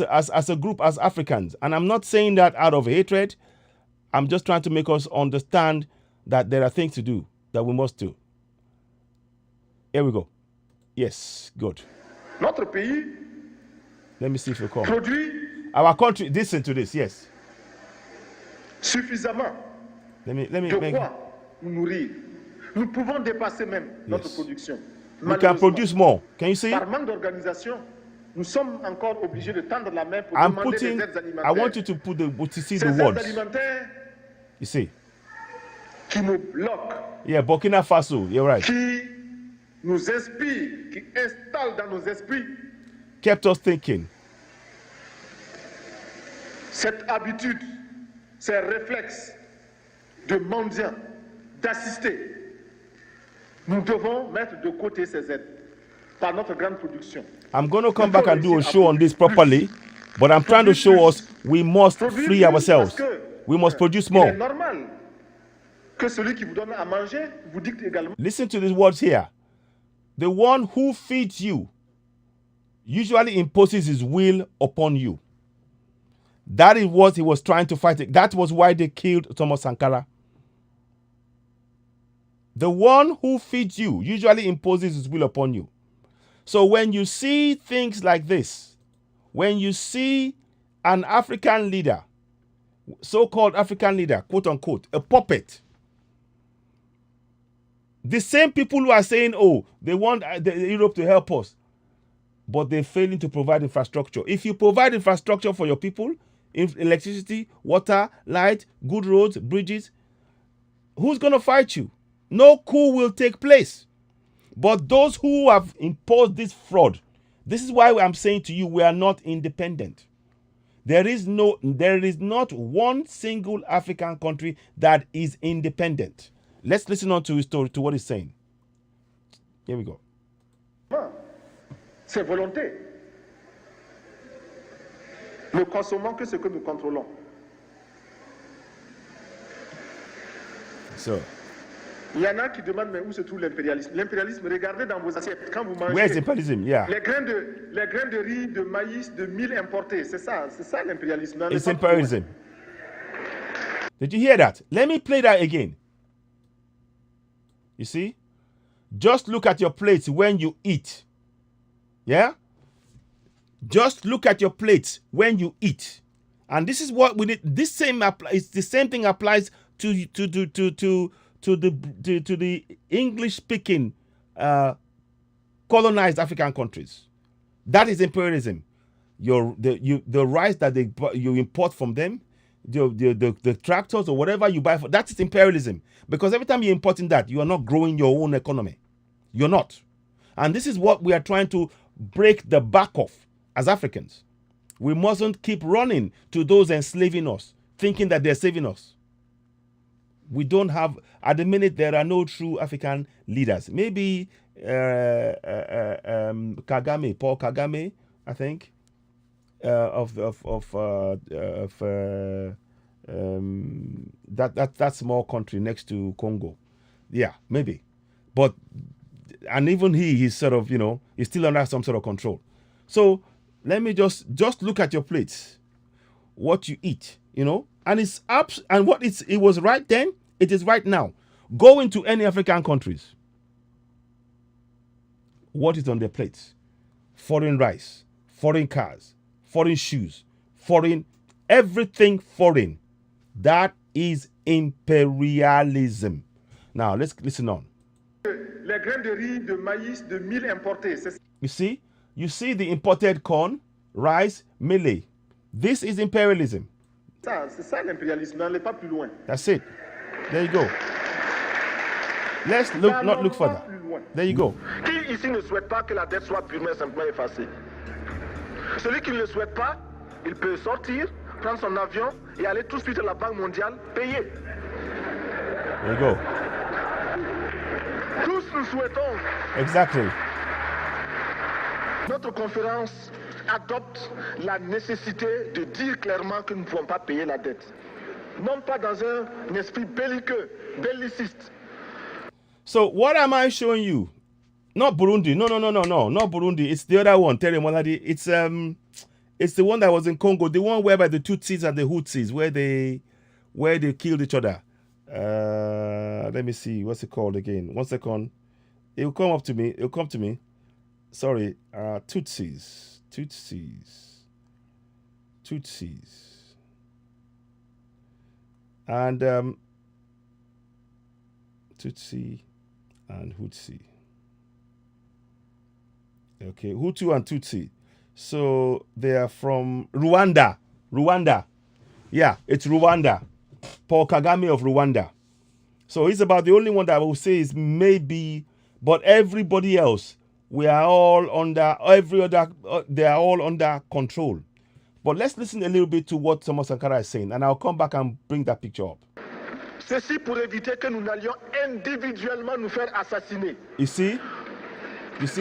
a group, as Africans. And I'm not saying that out of hatred. I'm just trying to make us understand that there are things to do, that we must do. Here we go. Yes, good. Notre pays. Let me see if you come. Produit. Our country, listen to this, yes. Suffisamment. Let me de quoi nous nourrir. Nous pouvons dépasser même notre production. We can produce more. Can you see? Par manque d'organisation, nous sommes encore obligés de tendre la main pour demander des aides alimentaires. I want you to see the words. You see? Qui nous bloquent. Yeah, Burkina Faso, you're right. Qui nous inspire, qui installe dans nos esprits. Kept us thinking. Cette habitude, ces réflexes de mendiant, d'assister. Nous devons mettre de côté ces aides par notre grande production. I'm going to come back and do a show on this properly, but I'm trying to show us we must free ourselves. We must produce more. Listen to these words here. The one who feeds you usually imposes his will upon you. That is what he was trying to fight. That was why they killed Thomas Sankara. The one who feeds you usually imposes his will upon you. So when you see things like this, when you see an African leader, so-called African leader, quote unquote, a puppet, the same people who are saying, oh, they want Europe to help us, but they're failing to provide infrastructure. If you provide infrastructure for your people, electricity, water, light, good roads, bridges, who's going to fight you? No coup will take place. But those who have imposed this fraud, this is why I'm saying to you, we are not independent. There is not one single African country that is independent. Let's listen on to his story, to what he's saying. Here we go. C'est volonté. Ne consommons que ce que nous contrôlons. So, il y en a qui demandent mais où se trouve l'impérialisme? L'impérialisme, regardez dans vos assiettes quand vous mangez. Where's imperialism? Yeah. Les grains de riz, de maïs, de mil importés, c'est ça l'impérialisme. It's imperialism. Did you hear that? Let me play that again. You see? Just look at your plates when you eat. Yeah? Just look at your plates when you eat. And this is what we need. This same the same thing applies to the English-speaking colonized African countries. That is imperialism. The rice that you import from them, the tractors or whatever you buy for, that is imperialism. Because every time you're importing that, you are not growing your own economy. You're not. And this is what we are trying to break the back of as Africans. We mustn't keep running to those enslaving us, thinking that they're saving us. We don't have, at the minute, there are no true African leaders. Maybe Kagame, Paul Kagame, I think, that small country next to Congo. Yeah, maybe. But, and even he's sort of, he's still under some sort of control. So let me just look at your plates, what you eat, and it's up, and it was right then, it is right now. Go into any African countries. What is on their plates? Foreign rice, foreign cars, foreign shoes, foreign, everything foreign. That is imperialism. Now let's listen on. Les grains de riz, de maïs, de mil importés. You see the imported corn, rice, millet. This is imperialism. C'est ça l'impérialisme, n'allez pas plus loin. That's it. There you go. Let's not look further. There you go. Qui ici ne souhaite pas que la dette soit purement et simplement effacée? Celui qui ne le souhaite pas, il peut sortir, prendre son avion et aller tout de suite à la Banque mondiale payer. There you go. Tous nous souhaitons. Exactly. Notre conférence adopte la nécessité de dire clairement que nous ne pouvons pas payer la dette. Non pas dans un esprit belliqueux, belliciste. So what am I showing you? Not Burundi. No, not Burundi. It's the other one, Terry Monadi. It's the one that was in Congo, the one whereby the Tutsis and the Hutsis, where they killed each other. Let me see, what's it called again? 1 second. It'll come to me. Sorry, Tutsis. And Tutsi and Hutsi. Okay, Hutu and Tutsi. So they are from Rwanda. Yeah, it's Rwanda. Paul Kagame of Rwanda. So he's about the only one that I will say is maybe, but everybody else, they are all under control. But let's listen a little bit to what Thomas Sankara is saying, and I'll come back and bring that picture up. Ceci pour éviter que nous n'allions individuellement nous faire assassiner. You see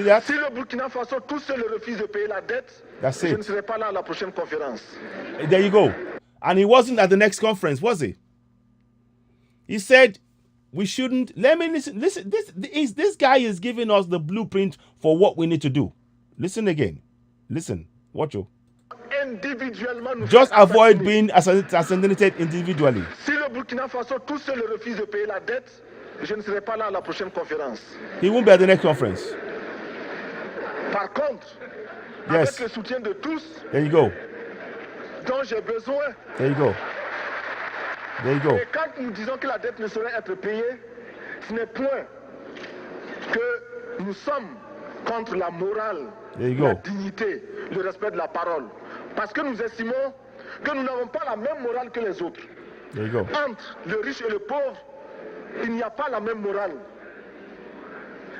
that? Si le Burkina Faso tous seuls refusent de payer la dette, je ne serai pas là à la prochaine conférence. There you go. And he wasn't at the next conference, was he? He said we shouldn't. Let me listen. This guy is giving us the blueprint for what we need to do. Listen again. Listen. Watch you. Just avoid being assassinated individually. Si le Burkina Faso tous seuls refusent de payer la dette, je ne serai pas là à la prochaine conférence. He won't be at the next conference. Par contre, Yes. avec le soutien de tous, There you go. dont j'ai besoin, There you go. There you go. et quand nous disons que la dette ne saurait être payée, ce n'est point que nous sommes contre la morale, There you la go. dignité, le respect de la parole. Parce que nous estimons que nous n'avons pas la même morale que les autres. There you go. Entre le riche et le pauvre, il n'y a pas la même morale.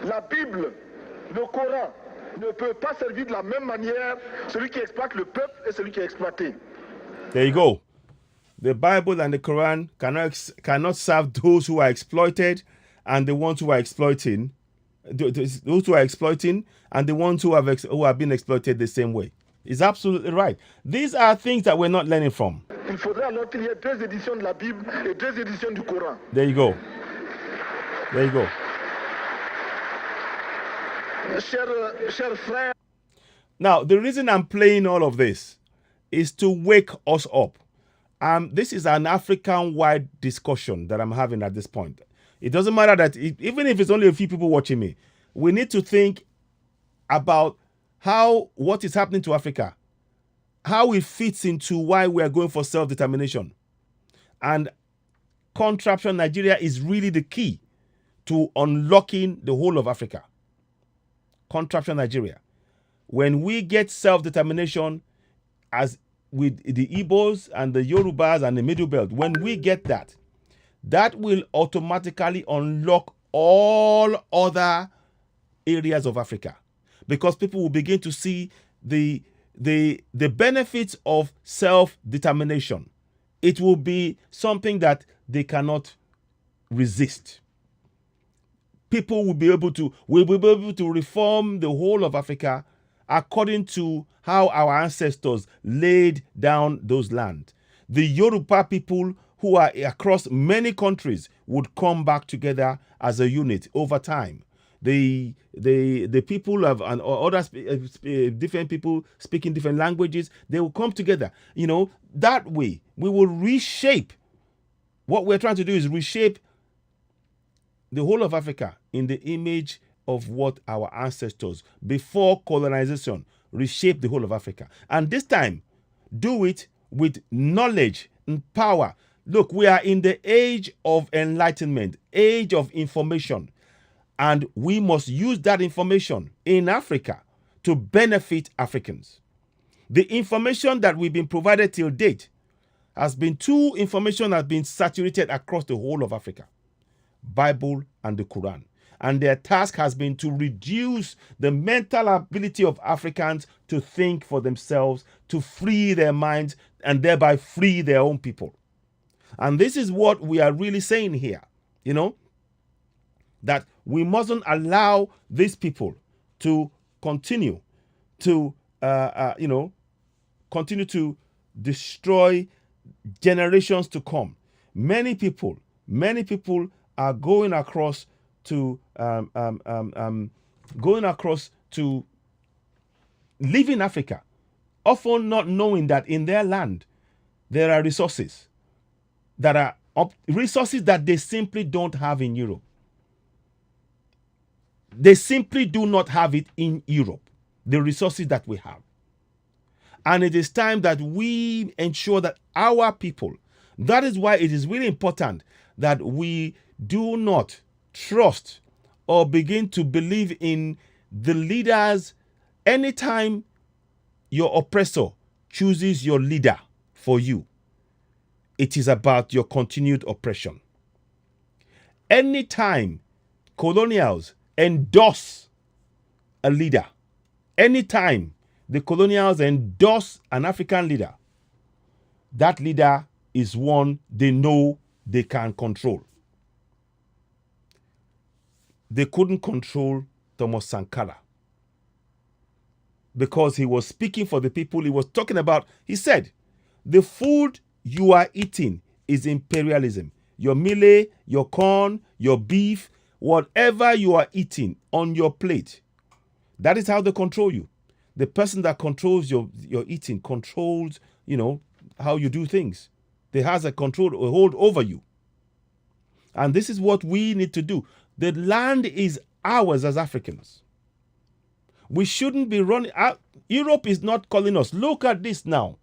La Bible, le Coran, ne peut pas servir de la même manière celui qui exploite le peuple et celui qui est exploité. There you go. The Bible and the Quran cannot serve those who are exploited and the ones who are exploiting, those who are exploiting and the ones who have been exploited the same way. It's absolutely right. These are things that we're not learning from. Il faudrait alors qu'il y ait 2 éditions de la Bible et 2 éditions du Coran. There you go. There you go. Chers frères, Now, the reason I'm playing all of this is to wake us up. This is an African-wide discussion that I'm having at this point. It doesn't matter that even if it's only a few people watching me, we need to think about what is happening to Africa, how it fits into why we are going for self-determination. And Contraption Nigeria is really the key to unlocking the whole of Africa. Contraption Nigeria. When we get self-determination, as with the Igbos and the Yorubas and the Middle Belt, when we get that, that will automatically unlock all other areas of Africa, because people will begin to see the benefits of self-determination. It will be something that they cannot resist. People will be able to reform the whole of Africa according to how our ancestors laid down those lands. The Yoruba people who are across many countries would come back together as a unit over time. The people of and other different people speaking different languages, they will come together. That way we will reshape. What we're trying to do is reshape the whole of Africa in the image of what our ancestors before colonization reshaped the whole of Africa. And this time, do it with knowledge and power. Look, we are in the age of enlightenment, age of information, and we must use that information in Africa to benefit Africans. The information that we've been provided till date has been information has been saturated across the whole of Africa. Bible and the Quran. And their task has been to reduce the mental ability of Africans to think for themselves, to free their minds, and thereby free their own people. And this is what we are really saying here, that we mustn't allow these people to continue to, continue to destroy generations to come. Many people are going across to live in Africa, often not knowing that in their land there are resources that they simply don't have in Europe. They simply do not have it in Europe, the resources that we have. And it is time that we ensure that our people, that is why it is really important that we do not trust or begin to believe in the leaders. Anytime your oppressor chooses your leader for you, it is about your continued oppression. Anytime colonials endorse a leader, anytime the colonials endorse an African leader, that leader is one they know they can control. They couldn't control Thomas Sankara because he was speaking for the people. He was talking about, he said, the food you are eating is imperialism. Your millet, your corn, your beef, whatever you are eating on your plate, that is how they control you. The person that controls your eating controls, how you do things. They has a hold over you. And this is what we need to do. The land is ours as Africans. We shouldn't be running out. Europe is not calling us. Look at this now.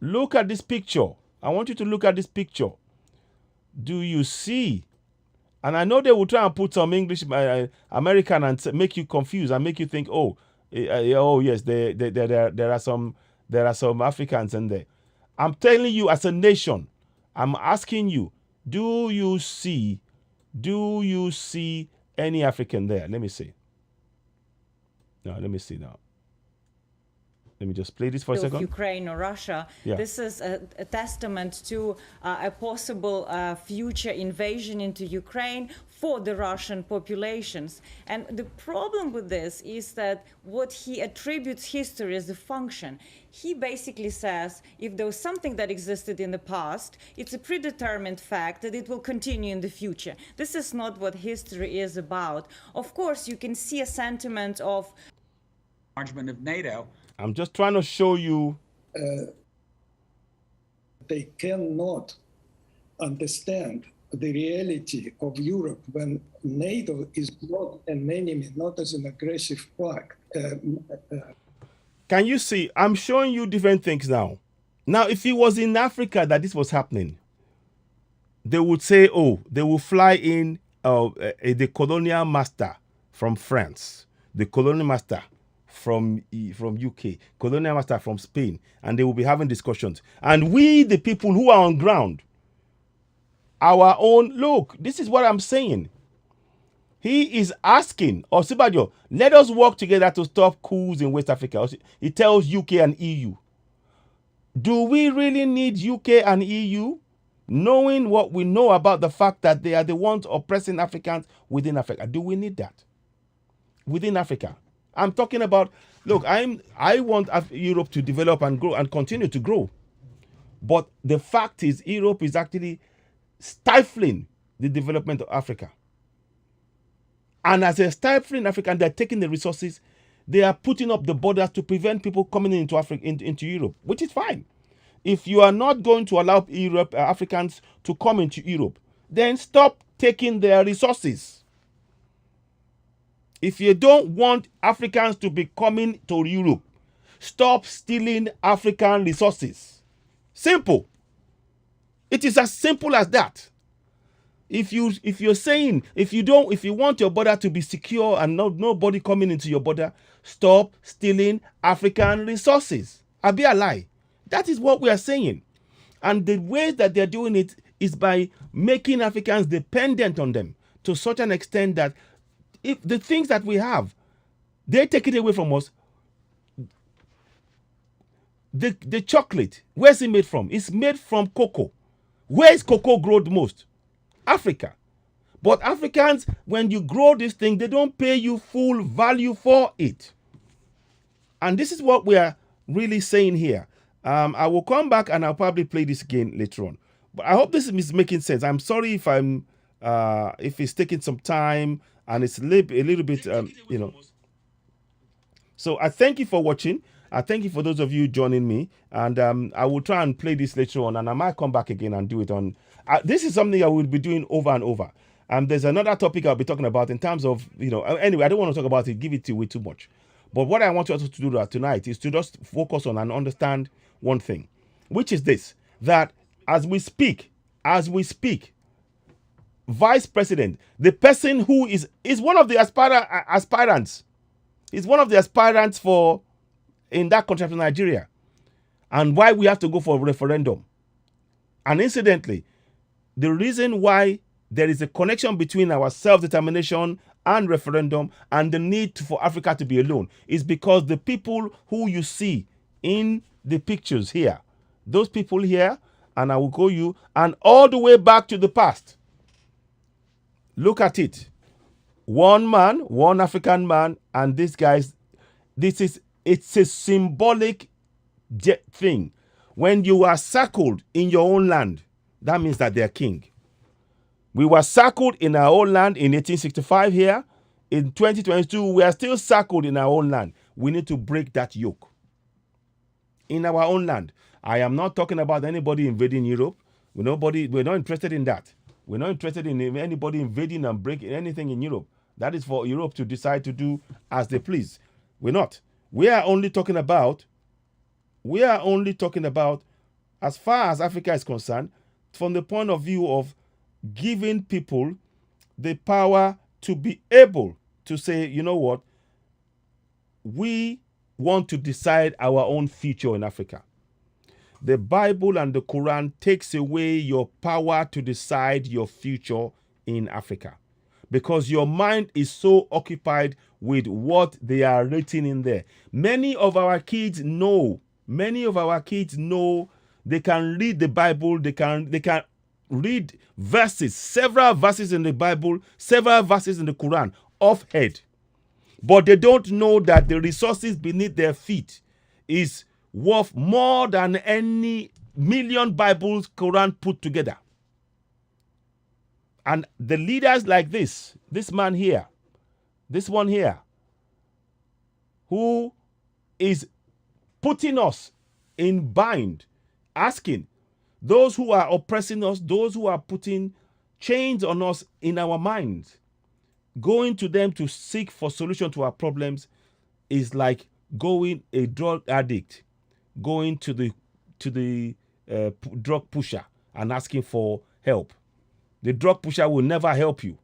Look at this picture. I want you to look at this picture. Do you see? And I know they will try and put some English American and make you confused and make you think, oh yes, there are some Africans in there. I'm telling you, as a nation, I'm asking you, do you see any African there? Let me see. No, let me see now. Let me just play this for a second. Ukraine or Russia. Yeah. This is a testament to a possible future invasion into Ukraine for the Russian populations. And the problem with this is that what he attributes history as a function. He basically says if there was something that existed in the past, it's a predetermined fact that it will continue in the future. This is not what history is about. Of course, you can see a sentiment of enlargement of NATO. I'm just trying to show you. They cannot understand the reality of Europe when NATO is not an enemy, not as an aggressive pact. Can you see? I'm showing you different things now. Now, if it was in Africa that this was happening, they would say, oh, they will fly in the colonial master from France, the colonial master from UK, colonial master from Spain, and they will be having discussions. And we, the people who are on ground, our own, look, this is what I'm saying. He is asking, Osibajo, let us work together to stop coups in West Africa. He tells UK and EU. Do we really need UK and EU? Knowing what we know about the fact that they are the ones oppressing Africans within Africa. Do we need that? Within Africa. I'm talking about, look, I want Europe to develop and grow and continue to grow. But the fact is, Europe is actually stifling the development of Africa. And as they're stifling Africa and they're taking the resources, they are putting up the borders to prevent people coming into Africa, into Europe, which is fine. If you are not going to allow Africans to come into Europe, then stop taking their resources. If you don't want Africans to be coming to Europe, stop stealing African resources. Simple. It is as simple as that. If you want your border to be secure and nobody coming into your border, stop stealing African resources. I'll be a lie. That is what we are saying. And the way that they're doing it is by making Africans dependent on them to such an extent that if the things that we have, they take it away from us. The chocolate, where's it made from? It's made from cocoa. Where is cocoa grown most? Africa. But Africans, when you grow this thing, they don't pay you full value for it. And this is what we are really saying here. I will come back and I'll probably play this again later on. But I hope this is making sense. I'm sorry if if it's taking some time and it's a little bit, So I thank you for watching. I thank you for those of you joining me. And I will try and play this later on. And I might come back again and do it on. This is something I will be doing over and over. There's another topic I'll be talking about in terms of, anyway, I don't want to talk about it, give it away too much. But what I want you to do tonight is to just focus on and understand one thing, which is this, that as we speak, Vice President, the person who is one of the aspirants, is one of the aspirants for in that country of Nigeria, and why we have to go for a referendum. And incidentally, the reason why there is a connection between our self-determination and referendum and the need for Africa to be alone is because the people who you see in the pictures here, those people here, and I will go you, and all the way back to the past. Look at it. One man, one African man, and these guys, it's a symbolic thing. When you are circled in your own land, that means that they're king. We were circled in our own land in 1865 here. In 2022, we are still circled in our own land. We need to break that yoke. In our own land. I am not talking about anybody invading Europe. We're not interested in that. We're not interested in anybody invading and breaking anything in Europe. That is for Europe to decide to do as they please. We're not. We are only talking about, as far as Africa is concerned, from the point of view of giving people the power to be able to say, you know what, we want to decide our own future in Africa. The Bible and the Quran takes away your power to decide your future in Africa, because your mind is so occupied with what they are written in there. Many of our kids know they can read the Bible, they can read verses, several verses in the Bible, several verses in the Quran off head. But they don't know that the resources beneath their feet is worth more than any million Bibles, Quran put together. And the leaders like this man here, this one here, who is putting us in bind, asking those who are oppressing us, those who are putting chains on us in our minds, going to them to seek for solution to our problems is like going a drug addict, going to the drug pusher and asking for help. The drug pusher will never help you.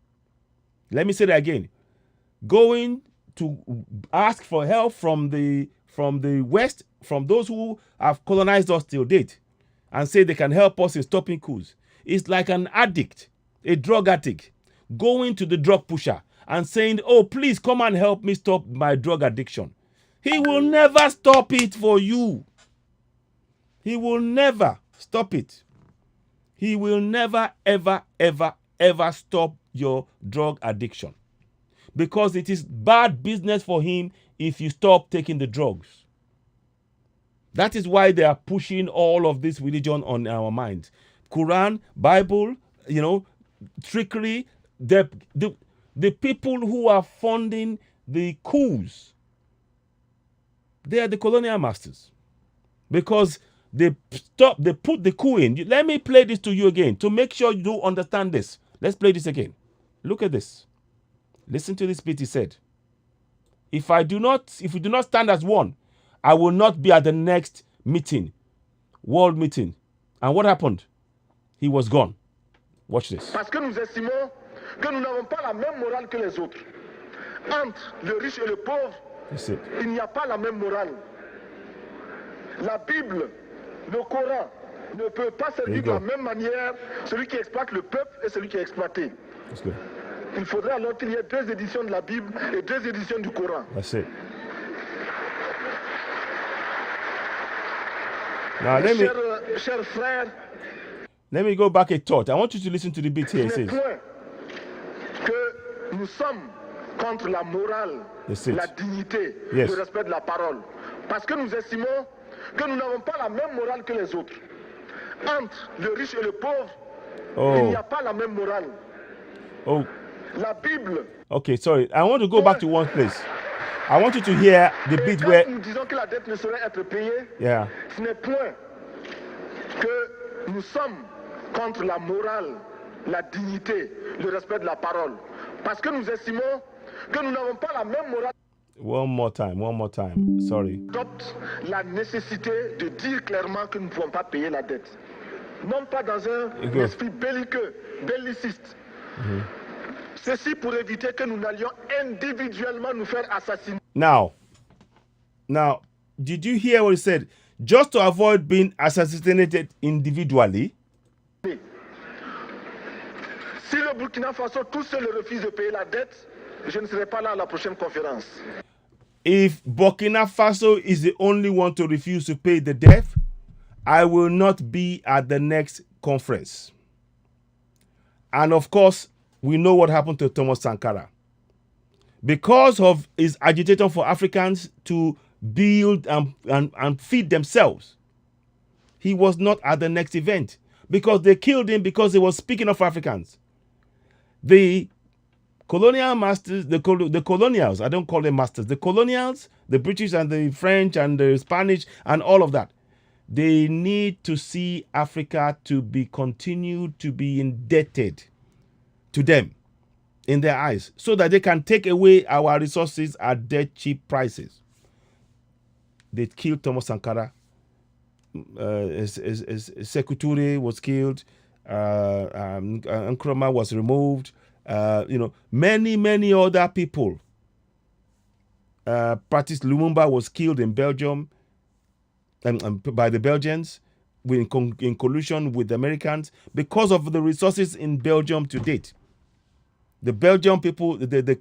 Let me say that again. Going to ask for help from the West, from those who have colonized us till date, and say they can help us in stopping coups. It's like an addict, a drug addict, going to the drug pusher and saying, oh, please come and help me stop my drug addiction. He will never stop it for you. He will never stop it. He will never, ever, ever, ever stop your drug addiction, because it is bad business for him if you stop taking the drugs. That is why they are pushing all of this religion on our minds. Quran, Bible, trickery. The people who are funding the coups, they are the colonial masters, because they put the coup in. Let me play this to you again to make sure you do understand this. Let's play this again. Look at this. Listen to this bit he said. If we do not stand as one, I will not be at the next meeting, world meeting. And what happened? He was gone. Watch this. Parce que nous estimons que nous n'avons pas la même morale que les autres. Entre le riche et le pauvre, il n'y a pas la même morale. La Bible, le Coran, ne peut pas servir de la même manière celui qui exploite le peuple et celui qui est exploité. Il faudrait alors qu'il y ait 2 éditions de la Bible et 2 éditions du Coran. That's it. Now Chers frères, let me go back a thought. I want you to listen to the bit here. It says, que nous sommes contre la morale, la dignité, le respect de la parole. Parce que nous estimons que nous n'avons pas la même morale que les autres. Entre le riche et le pauvre, il n'y a pas la même morale. La Bible. Okay, sorry. I want to go back to one place. I want you to hear the bit where nous disons que la dette ne saurait être payée. Yeah. Ce n'est point que nous sommes contre la morale, la dignité, le respect de la parole. Parce que nous estimons que nous n'avons pas la même morale. One more time. Sorry. Adopte la nécessité de dire clairement que nous ne pouvons pas payer la dette. Non pas dans un esprit belliqueux, belliciste. Ceci pour éviter que nous n'allions individuellement nous faire assassiner. Now, did you hear what he said? Just to avoid being assassinated individually. Si le Burkina Faso tout seul refuse de payer la dette, je ne serai pas là à la prochaine conférence. If Burkina Faso is the only one to refuse to pay the debt, I will not be at the next conference. And of course, we know what happened to Thomas Sankara. Because of his agitation for Africans to build and feed themselves, he was not at the next event, because they killed him because he was speaking of Africans. The colonial masters, the colonials, I don't call them masters, the colonials, the British and the French and the Spanish and all of that, they need to see Africa to be continued to be indebted to them in their eyes so that they can take away our resources at dead cheap prices. They killed Thomas Sankara. Sekou Touré was killed. Nkrumah was removed. Many other people. Patrice Lumumba was killed in Belgium by the Belgians in collusion with the Americans because of the resources in Belgium to date. The Belgian people, the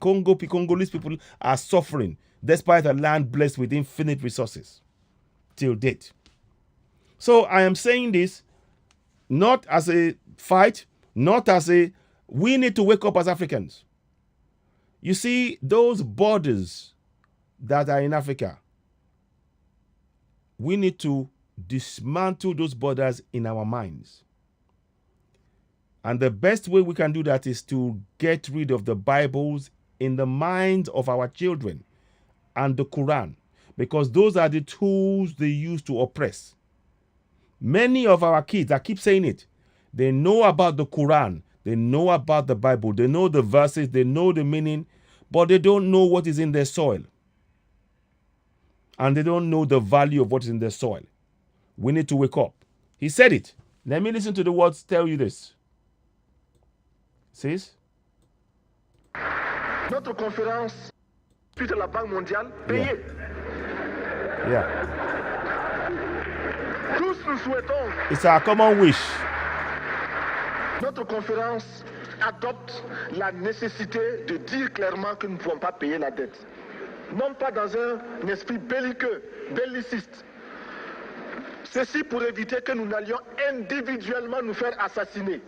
Congolese people are suffering despite a land blessed with infinite resources till date. So I am saying this not as a fight, not as a, we need to wake up as Africans. You see, those borders that are in Africa, we need to dismantle those borders in our minds. And the best way we can do that is to get rid of the Bibles in the minds of our children and the Quran, because those are the tools they use to oppress. Many of our kids, I keep saying it, they know about the Quran, they know about the Bible, they know the verses, they know the meaning, but they don't know what is in their soil. And they don't know the value of what is in their soil. We need to wake up. He said it. Let me listen to the words tell you this. Says? Notre conférence, puis de la Banque mondiale, payée. Yeah. Tous nous souhaitons. It's our common wish. Notre conférence adopte la nécessité de dire clairement que nous ne pouvons pas payer la dette. Non pas dans un esprit belliqueux, belliciste. Ceci pour éviter que nous n'allions individuellement nous faire assassiner.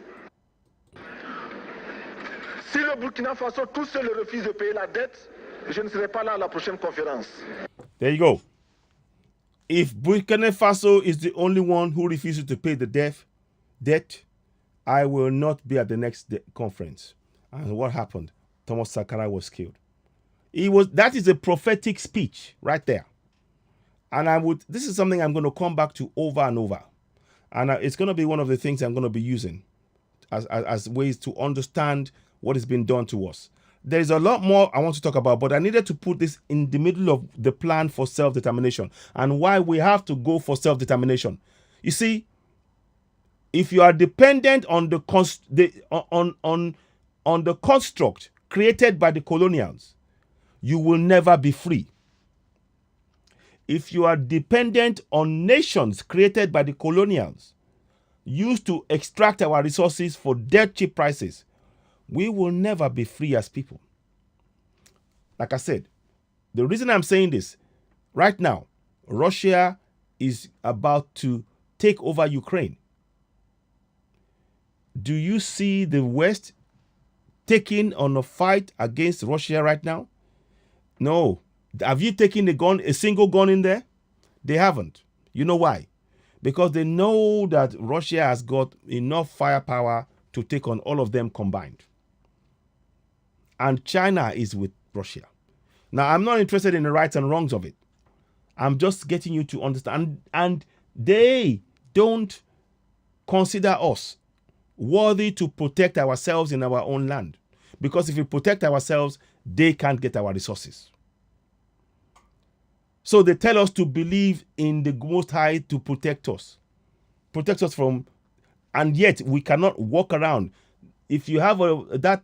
Si le Burkina Faso tout seul refuse de payer la dette, je ne serai pas là à la prochaine conférence. There you go. If Burkina Faso is the only one who refuses to pay the debt, I will not be at the next conference. And what happened? Thomas Sankara was killed. That is a prophetic speech right there. And this is something I'm going to come back to over and over. And it's going to be one of the things I'm going to be using as ways to understand what has been done to us. There's a lot more I want to talk about, but I needed to put this in the middle of the plan for self-determination and why we have to go for self-determination. You see, if you are dependent on the construct created by the colonials, you will never be free. If you are dependent on nations created by the colonials, used to extract our resources for dirt cheap prices, we will never be free as people. Like I said, the reason I'm saying this, right now, Russia is about to take over Ukraine. Do you see the West taking on a fight against Russia right now? No. Have you taken a single gun in there? They haven't. You know why? Because they know that Russia has got enough firepower to take on all of them combined. And China is with Russia. Now, I'm not interested in the rights and wrongs of it. I'm just getting you to understand. And they don't consider us worthy to protect ourselves in our own land. Because if we protect ourselves, they can't get our resources. So they tell us to believe in the Most High to protect us from, and yet we cannot walk around. If you have that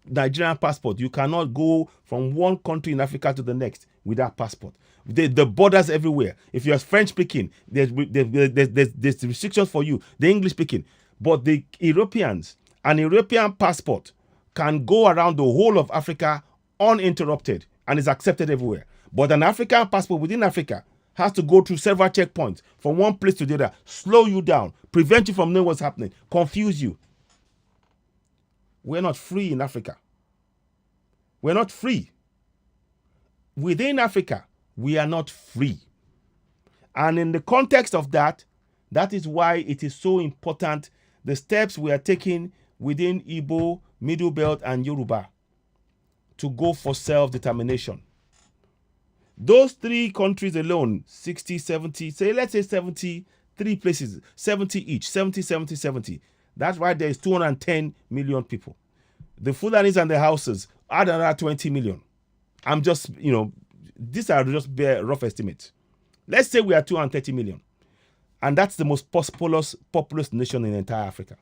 Nigerian passport, you cannot go from one country in Africa to the next with that passport. The borders everywhere. If you're French speaking, there's restrictions for you. The English speaking, but the Europeans, an European passport can go around the whole of Africa uninterrupted and is accepted everywhere. But an African passport within Africa has to go through several checkpoints from one place to the other, slow you down, prevent you from knowing what's happening, confuse you. We're not free in Africa. We're not free. Within Africa, we are not free. And in the context of that, that is why it is so important, the steps we are taking within Igbo, Middle Belt, and Yoruba to go for self-determination. Those three countries alone, 60, 70, say let's say 73 places, 70 each, 70, 70, 70. That's why there is 210 million people. The Fulanis and the houses add another 20 million. I'm just, these are just bare rough estimates. Let's say we are 230 million. And that's the most populous nation in entire Africa.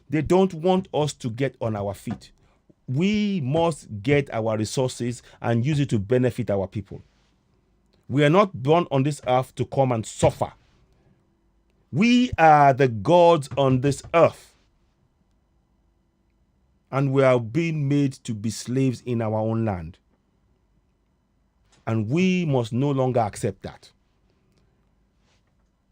They don't want us to get on our feet. We must get our resources and use it to benefit our people. We are not born on this earth to come and suffer. We are the gods on this earth. And we are being made to be slaves in our own land. And we must no longer accept that.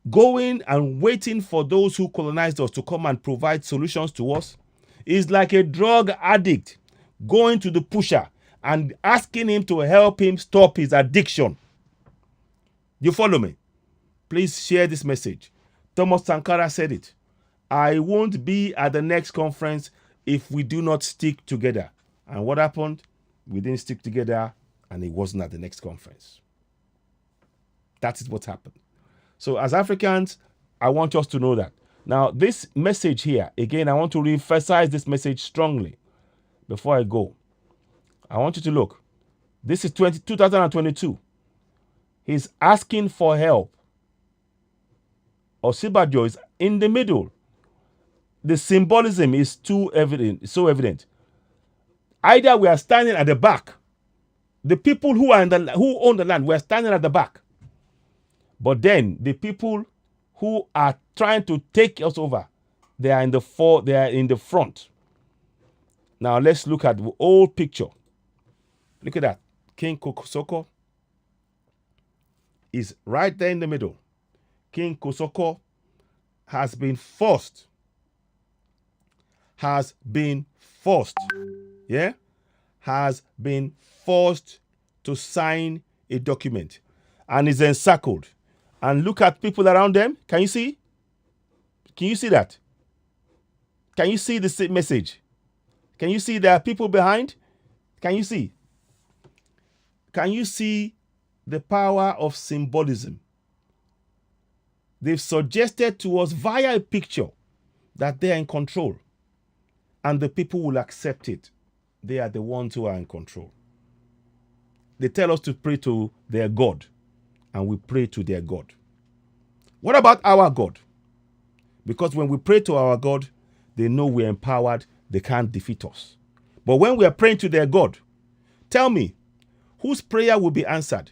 Going and waiting for those who colonized us to come and provide solutions to us is like a drug addict going to the pusher and asking him to help him stop his addiction. You follow me? Please share this message. Thomas Sankara said it. I won't be at the next conference if we do not stick together. And what happened? We didn't stick together and it wasn't at the next conference. That is what happened. So as Africans, I want us to know that. Now, this message here, again, I want to re-emphasize this message strongly before I go. I want you to look. This is 2022. He's asking for help. Osibajo is in the middle. The symbolism is too evident, so evident. Either we are standing at the back. The people who own the land, we are standing at the back. But then the people who are trying to take us over, they are in the front. Now let's look at the old picture. Look at that. King Kosoko is right there in the middle. King Kosoko has been forced. Has been forced to sign a document and is encircled. And look at people around them. Can you see? Can you see that? Can you see the message? Can you see there are people behind? Can you see? Can you see the power of symbolism? They've suggested to us via a picture that they are in control. And the people will accept it. They are the ones who are in control. They tell us to pray to their God. And we pray to their God. What about our God? Because when we pray to our God, they know we're empowered. They can't defeat us. But when we are praying to their God, tell me, whose prayer will be answered?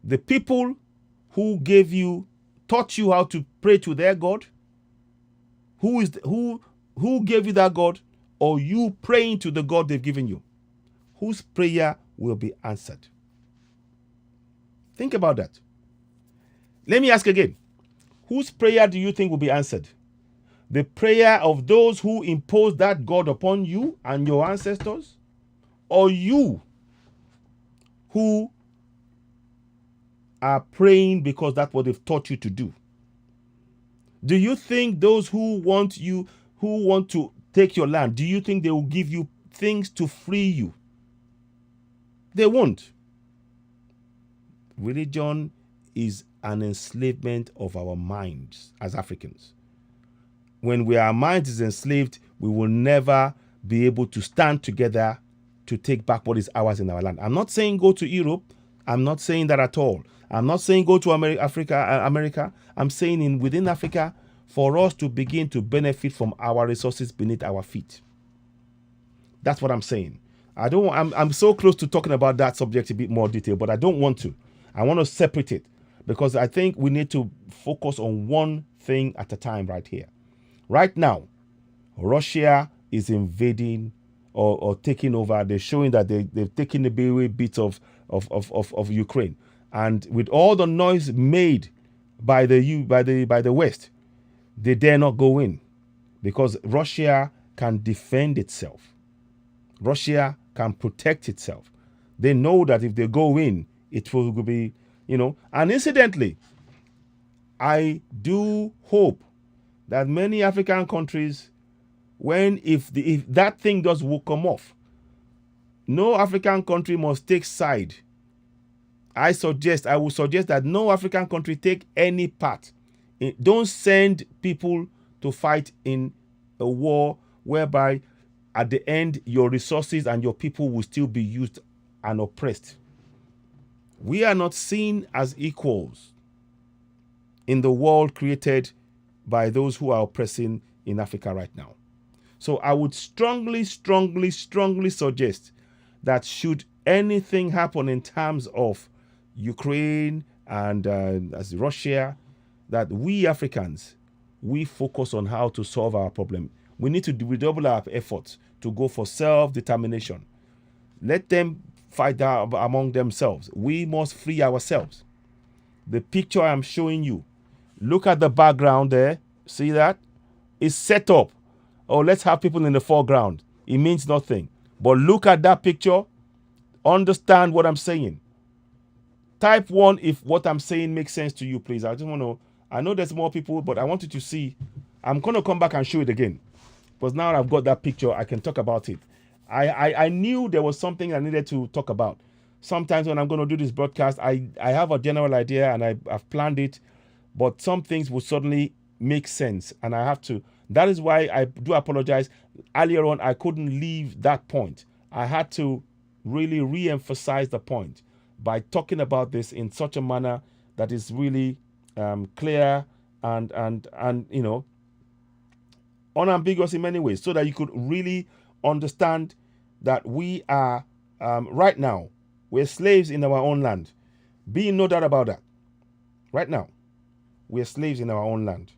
The people who taught you how to pray to their God? Who gave you that God? Or you praying to the God they've given you? Whose prayer will be answered? Think about that. Let me ask again. Whose prayer do you think will be answered? The prayer of those who imposed that God upon you and your ancestors? Or you who are praying because that's what they've taught you to do? Do you think those who want to take your land, do you think they will give you things to free you? They won't. Religion is an enslavement of our minds as Africans. When our minds is enslaved, we will never be able to stand together to take back what is ours in our land. I'm not saying go to Europe. I'm not saying that at all. I'm not saying go to America. I'm saying within Africa, for us to begin to benefit from our resources beneath our feet. That's what I'm saying. I'm so close to talking about that subject a bit more detail, but I don't want to. I want to separate it because I think we need to focus on one thing at a time right here. Right now, Russia is invading or taking over. They're showing that they've taken the bits of Ukraine. And with all the noise made by the West, they dare not go in because Russia can defend itself. Russia can protect itself. They know that if they go in, it will be, And incidentally, I do hope that many African countries, if that thing will come off, no African country must take side. I will suggest that no African country take any part. Don't send people to fight in a war whereby at the end, your resources and your people will still be used and oppressed. We are not seen as equals in the world created by those who are oppressing in Africa right now. So I would strongly suggest that should anything happen in terms of Ukraine and as Russia, that we Africans, we focus on how to solve our problem. We need to redouble our efforts to go for self-determination. Let them fight out among themselves. We must free ourselves. The picture I'm showing you, look at the background there. See that? It's set up. Oh, let's have people in the foreground. It means nothing. But look at that picture. Understand what I'm saying. Type 1 if what I'm saying makes sense to you, please. I just want to, I know there's more people, but I want you to see. I'm going to come back and show it again. Because now I've got that picture, I can talk about it. I knew there was something I needed to talk about. Sometimes when I'm going to do this broadcast, I have a general idea and I've planned it, but some things will suddenly make sense and I have to. That is why I do apologize. Earlier on, I couldn't leave that point. I had to really re-emphasize the point by talking about this in such a manner that is really clear and you know, unambiguous in many ways, so that you could really understand that we are right now, we're slaves in our own land. Be no doubt about that. Right now, we're slaves in our own land.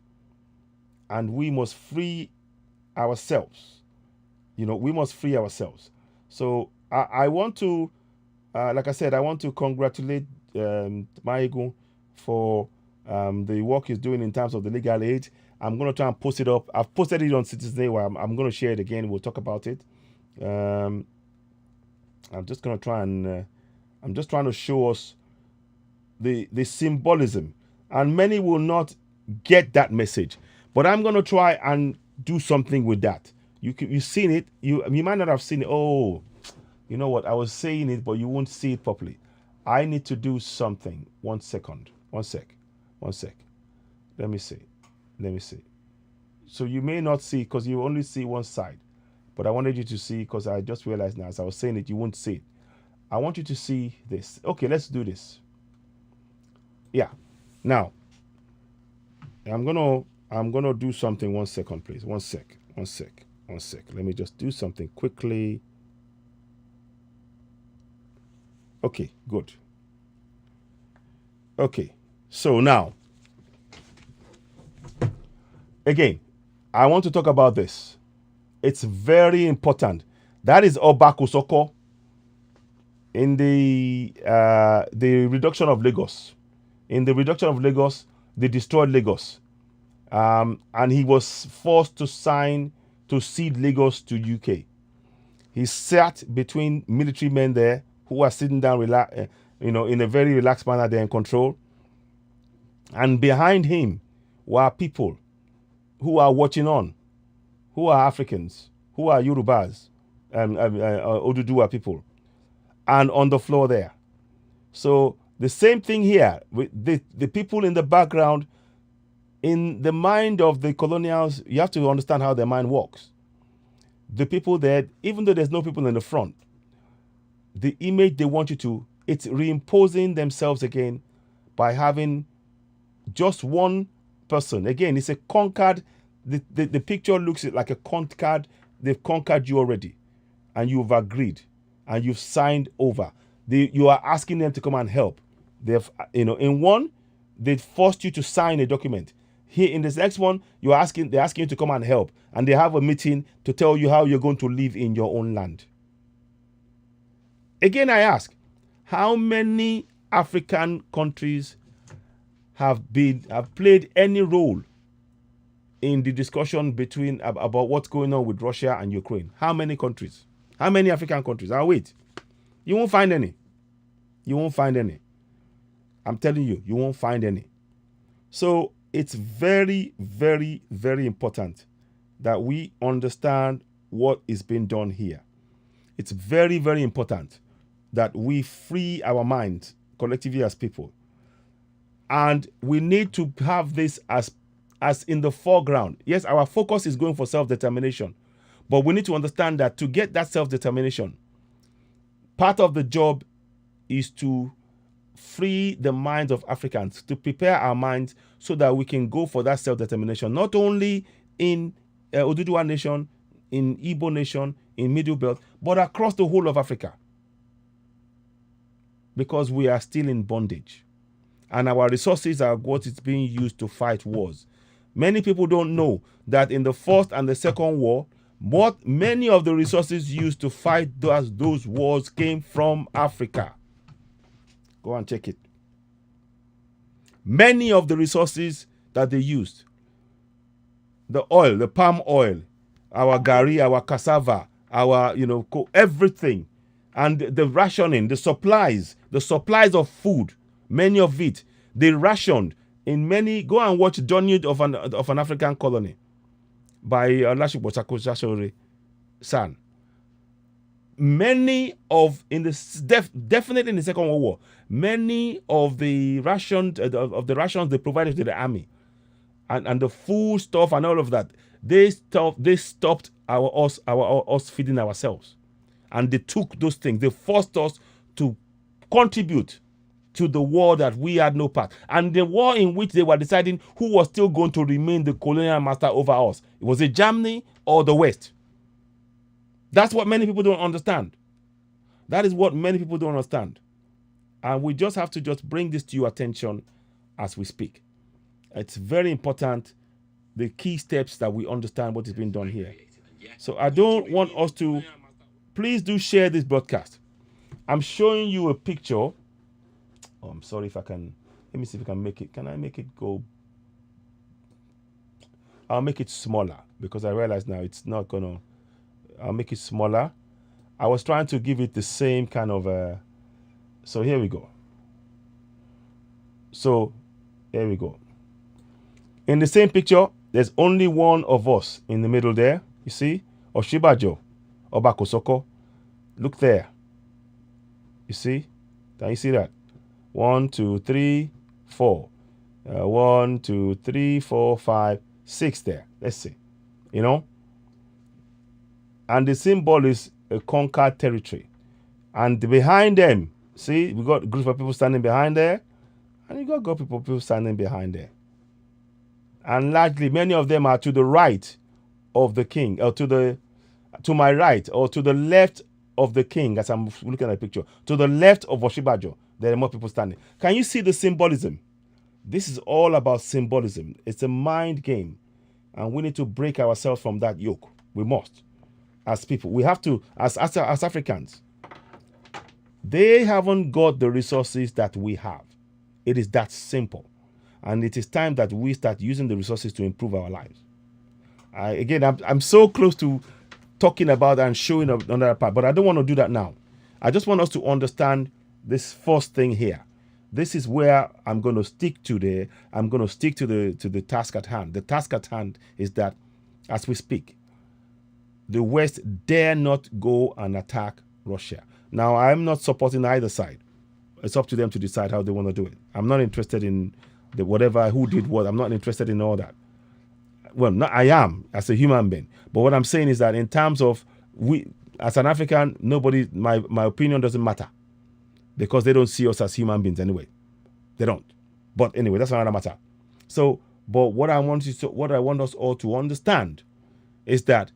And we must free ourselves. You know, we must free ourselves. So I want to, like I said, I want to congratulate Maigun for the work he's doing in terms of the legal aid. I'm going to try and post it up. I've posted it on Citizen where I'm going to share it again. We'll talk about it. I'm just going to try and, I'm just trying to show us the symbolism. And many will not get that message. But I'm going to try and do something with that. You've seen it. You might not have seen it. Oh, you know what? I was saying it, but you won't see it properly. I need to do something. 1 second. 1 sec. 1 sec. Let me see. Let me see. So you may not see because you only see one side. But I wanted you to see because I just realized now as I was saying it, you won't see it. I want you to see this. Okay, let's do this. Yeah. Now, I'm gonna do something. 1 second, please. 1 sec. 1 sec. 1 sec. Let me just do something quickly. Okay, good. Okay, so now, again, I want to talk about this. It's very important. That is Oba Kosoko in the reduction of Lagos. In the reduction of Lagos, they destroyed Lagos. And he was forced to sign to cede Lagos to UK. He sat between military men there who were sitting down, in a very relaxed manner. They're in control. And behind him were people who are watching on, who are Africans, who are Yorubas, Oduduwa people, and on the floor there. So the same thing here, with the people in the background. In the mind of the colonials, you have to understand how their mind works. The people there, even though there's no people in the front, the image they want you to, it's reimposing themselves again by having just one person. Again, it's a conquered, the picture looks like a conquered, they've conquered you already. And you've agreed and you've signed over. You are asking them to come and help. They've, in one, they forced you to sign a document. Here in this next one, they're asking you to come and help. And they have a meeting to tell you how you're going to live in your own land. Again, I ask, how many African countries have played any role in the discussion about what's going on with Russia and Ukraine? How many countries? How many African countries? I'll wait. You won't find any. You won't find any. I'm telling you, you won't find any. So it's very, very, very important that we understand what is being done here. It's very, very important that we free our minds collectively as people. And we need to have this as in the foreground. Yes, our focus is going for self-determination, But we need to understand that to get that self-determination, part of the job is to free the minds of Africans, to prepare our minds so that we can go for that self-determination, not only in Oduduwa Nation, in Igbo Nation, in Middle Belt, but across the whole of Africa. Because we are still in bondage. And our resources are what is being used to fight wars. Many people don't know that in the First and the Second War, many of the resources used to fight those wars came from Africa. Go and check it. Many of the resources that they used, the oil, the palm oil, our gari, our cassava, our, everything, and the rationing, the supplies of food, many of it, they rationed in many. Go and watch Journey of an African Colony by Olashukwu Shashore San. Definitely in the Second World War, many of the rations they provided to the army, and the food stuff and all of that, they stopped us feeding ourselves, and they took those things. They forced us to contribute to the war that we had no part, and the war in which they were deciding who was still going to remain the colonial master over us. Was it Germany or the West? That's what many people don't understand. That is what many people don't understand. And we just have to just bring this to your attention as we speak. It's very important, the key steps that we understand what is being done here. So I don't want us to, please do share this broadcast. I'm showing you a picture. Oh, I'm sorry if I can, let me see if I can make it. Can I make it go? I'll make it smaller because I realize now it's not gonna, I'll make it smaller. I was trying to give it the same kind of, so here we go. So here we go. In the same picture, there's only one of us in the middle there. You see? Oshibajo, Oba Kosoko. Look there. You see? Can you see that? 1, 2, 3, 4. 1, 2, 3, 4, 5, 6 there. Let's see. And the symbol is a conquered territory. And behind them, see, we got a group of people standing behind there, and you got people standing behind there. And largely, many of them are to the right of the king, or to my right, or to the left of the king, as I'm looking at the picture. To the left of Oshibajo, there are more people standing. Can you see the symbolism? This is all about symbolism. It's a mind game. And we need to break ourselves from that yoke. We must. As people, we have to, as Africans. They haven't got the resources that we have. It is that simple. And it is time that we start using the resources to improve our lives. I'm so close to talking about and showing another part, but I don't want to do that now. I just want us to understand this first thing here. This is where I'm going to stick to the task at hand. The task at hand is that as we speak, the West dare not go and attack Russia. Now, I'm not supporting either side. It's up to them to decide how they want to do it. I'm not interested in who did what. I'm not interested in all that. Well, I am as a human being. But what I'm saying is that in terms of as an African, my opinion doesn't matter. Because they don't see us as human beings anyway. They don't. But anyway, that's another matter. So, but what I want us all to understand is that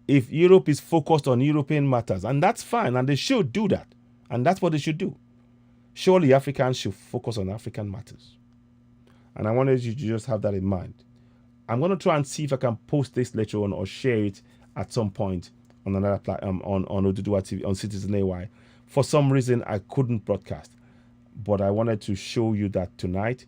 if Europe is focused on European matters, and that's fine, and they should do that, and that's what they should do. Surely Africans should focus on African matters. And I wanted you to just have that in mind. I'm going to try and see if I can post this later on or share it at some point on another platform, on Oduduwa TV, on Citizen AY. For some reason, I couldn't broadcast, but I wanted to show you that tonight.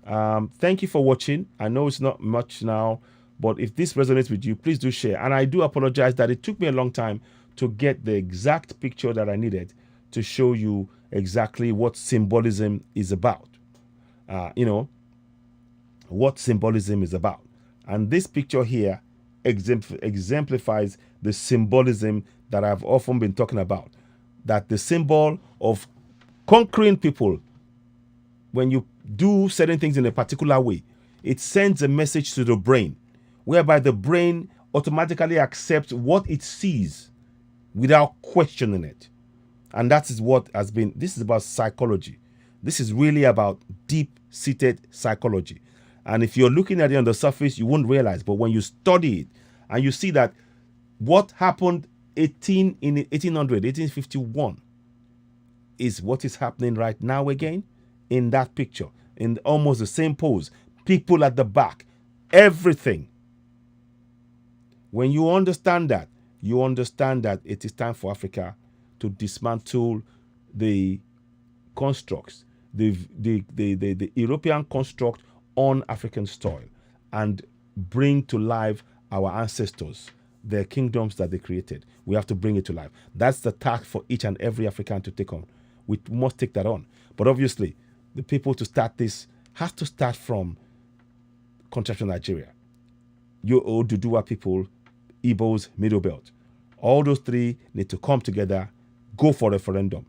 Thank you for watching. I know it's not much now, but if this resonates with you, please do share. And I do apologize that it took me a long time to get the exact picture that I needed to show you exactly what symbolism is about. What symbolism is about. And this picture here exemplifies the symbolism that I've often been talking about. That the symbol of conquering people, when you do certain things in a particular way, it sends a message to the brain, whereby the brain automatically accepts what it sees without questioning it. And that is what has been, this is about psychology. This is really about deep-seated psychology. And if you're looking at it on the surface, you won't realize. But when you study it and you see that what happened in 1851 is what is happening right now again in that picture, in almost the same pose, people at the back, everything. When you understand that it is time for Africa to dismantle the constructs, the European construct on African soil, and bring to life our ancestors, their kingdoms that they created. We have to bring it to life. That's the task for each and every African to take on. We must take that on. But obviously, the people to start this has to start from Contraction Nigeria. You Oduduwa people, Igbos, Middle Belt. All those three need to come together, go for referendum.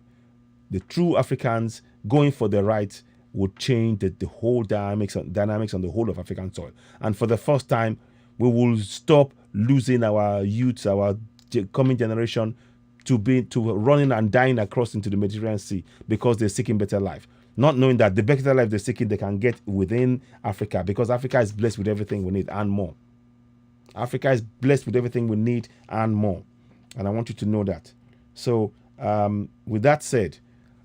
The true Africans going for their rights would change the whole dynamics on the whole of African soil. And for the first time, we will stop losing our youths, our coming generation, to running and dying across into the Mediterranean Sea because they're seeking better life. Not knowing that the better life they're seeking, they can get within Africa, because Africa is blessed with everything we need and more. Africa is blessed with everything we need and more. And I want you to know that. So with that said,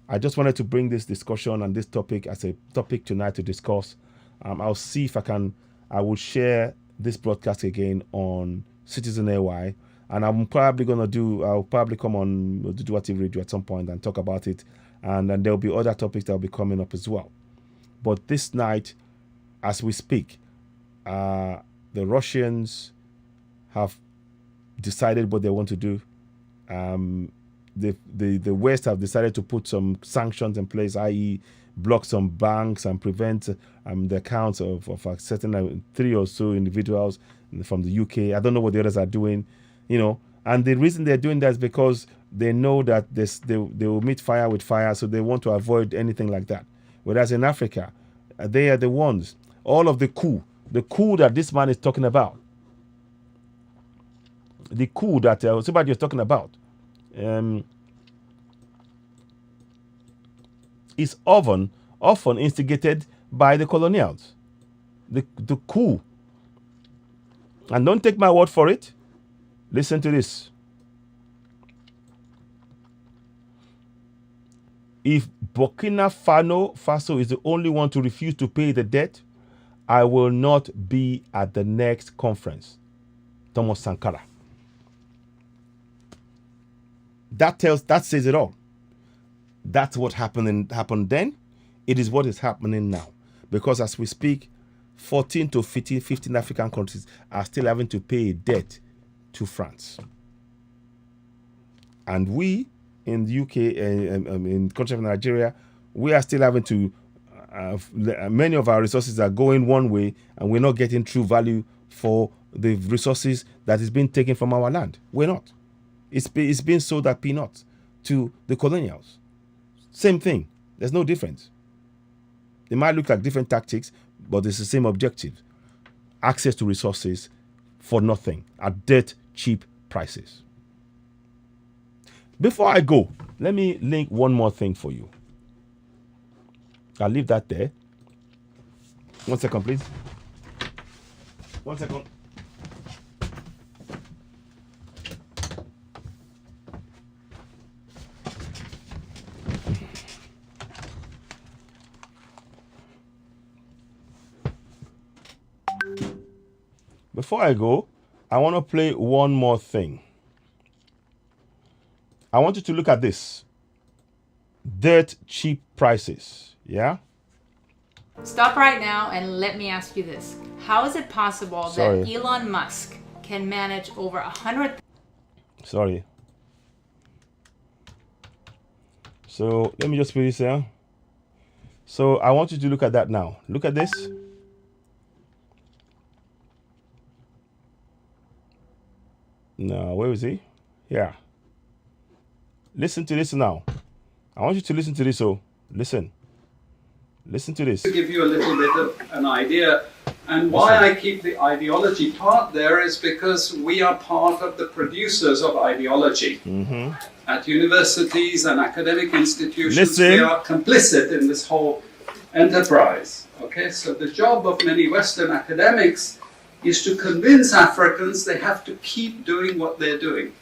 I just wanted to bring this discussion and this topic as a topic tonight to discuss. I'll see if I will share this broadcast again on Citizen AY. And I'll probably come on Oduduwa TV Radio at some point and talk about it. And then there'll be other topics that will be coming up as well. But this night, as we speak, the Russians have decided what they want to do. The West have decided to put some sanctions in place, i.e. block some banks and prevent the accounts of a certain 3 or so individuals from the UK. I don't know what the others are doing, and the reason they're doing that is because they know that they will meet fire with fire, so they want to avoid anything like that. Whereas in Africa, they are the ones, all of the coup that this man is talking about, the coup that somebody is talking about, is often instigated by the colonials. The coup. And don't take my word for it. Listen to this. If Burkina Faso is the only one to refuse to pay the debt, I will not be at the next conference. Thomas Sankara. That says it all. That's what happened then. It is what is happening now. Because as we speak, 14 to 15 African countries are still having to pay a debt to France. And we, in the UK, in the country of Nigeria, we are still having to, many of our resources are going one way, and we're not getting true value for the resources that is being taken from our land. We're not. It's being sold at peanuts to the colonials. Same thing. There's no difference. They might look like different tactics, but it's the same objective. Access to resources for nothing at dirt cheap prices. Before I go, let me link one more thing for you. I'll leave that there. 1 second, please. 1 second. Before I go, I want to play one more thing. I want you to look at this. Dirt cheap prices. Yeah? Stop right now and let me ask you this. How is it possible that Elon Musk can manage over 100... Sorry. So let me just put this here. So I want you to look at that now. Look at this. No, where is he? Yeah. Listen to this now. I want you to listen to this. So listen. Listen to this. To give you a little bit of an idea And why I keep the ideology part there is because we are part of the producers of ideology. At universities and academic institutions, we are complicit in this whole enterprise. Okay, so the job of many Western academics is to convince Africans they have to keep doing what they're doing.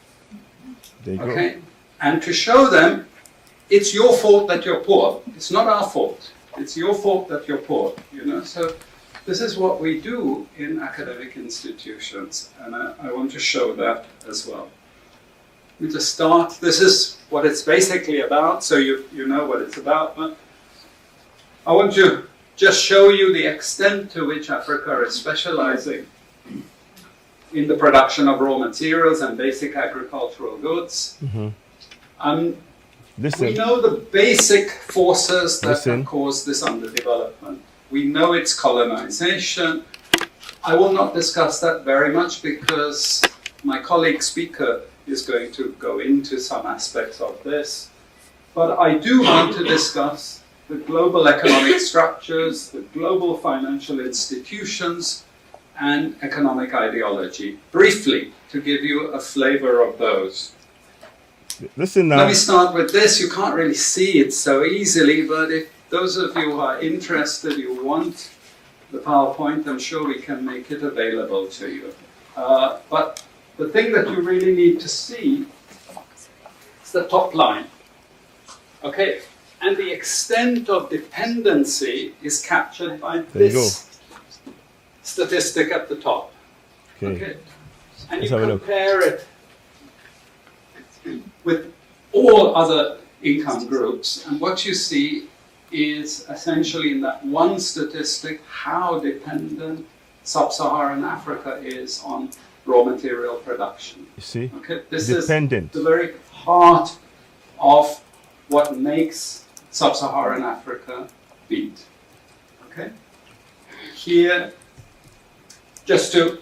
Okay, and to show them it's your fault that you're poor. It's not our fault. It's your fault that you're poor. You know, so this is what we do in academic institutions, and I want to show that as well. Let me just start. This is what it's basically about, so you know what it's about. But I want to just show you the extent to which Africa is specializing in the production of raw materials and basic agricultural goods. We know the basic forces that have caused this underdevelopment. We know it's colonization. I will not discuss that very much because my colleague speaker is going to go into some aspects of this. But I do want to discuss the global economic structures, the global financial institutions, and economic ideology, briefly, to give you a flavor of those. Listen now. Let me start with this. You can't really see it so easily, but if those of you who are interested, you want the PowerPoint, I'm sure we can make it available to you. But the thing that you really need to see is the top line. Okay, and the extent of dependency is captured by this statistic at the top. Okay. And you compare it with all other income groups, and what you see is essentially in that one statistic how dependent sub-Saharan Africa is on raw material production. You see? Okay, this dependent. is the very heart of what makes sub-Saharan Africa beat. Okay? Here, just to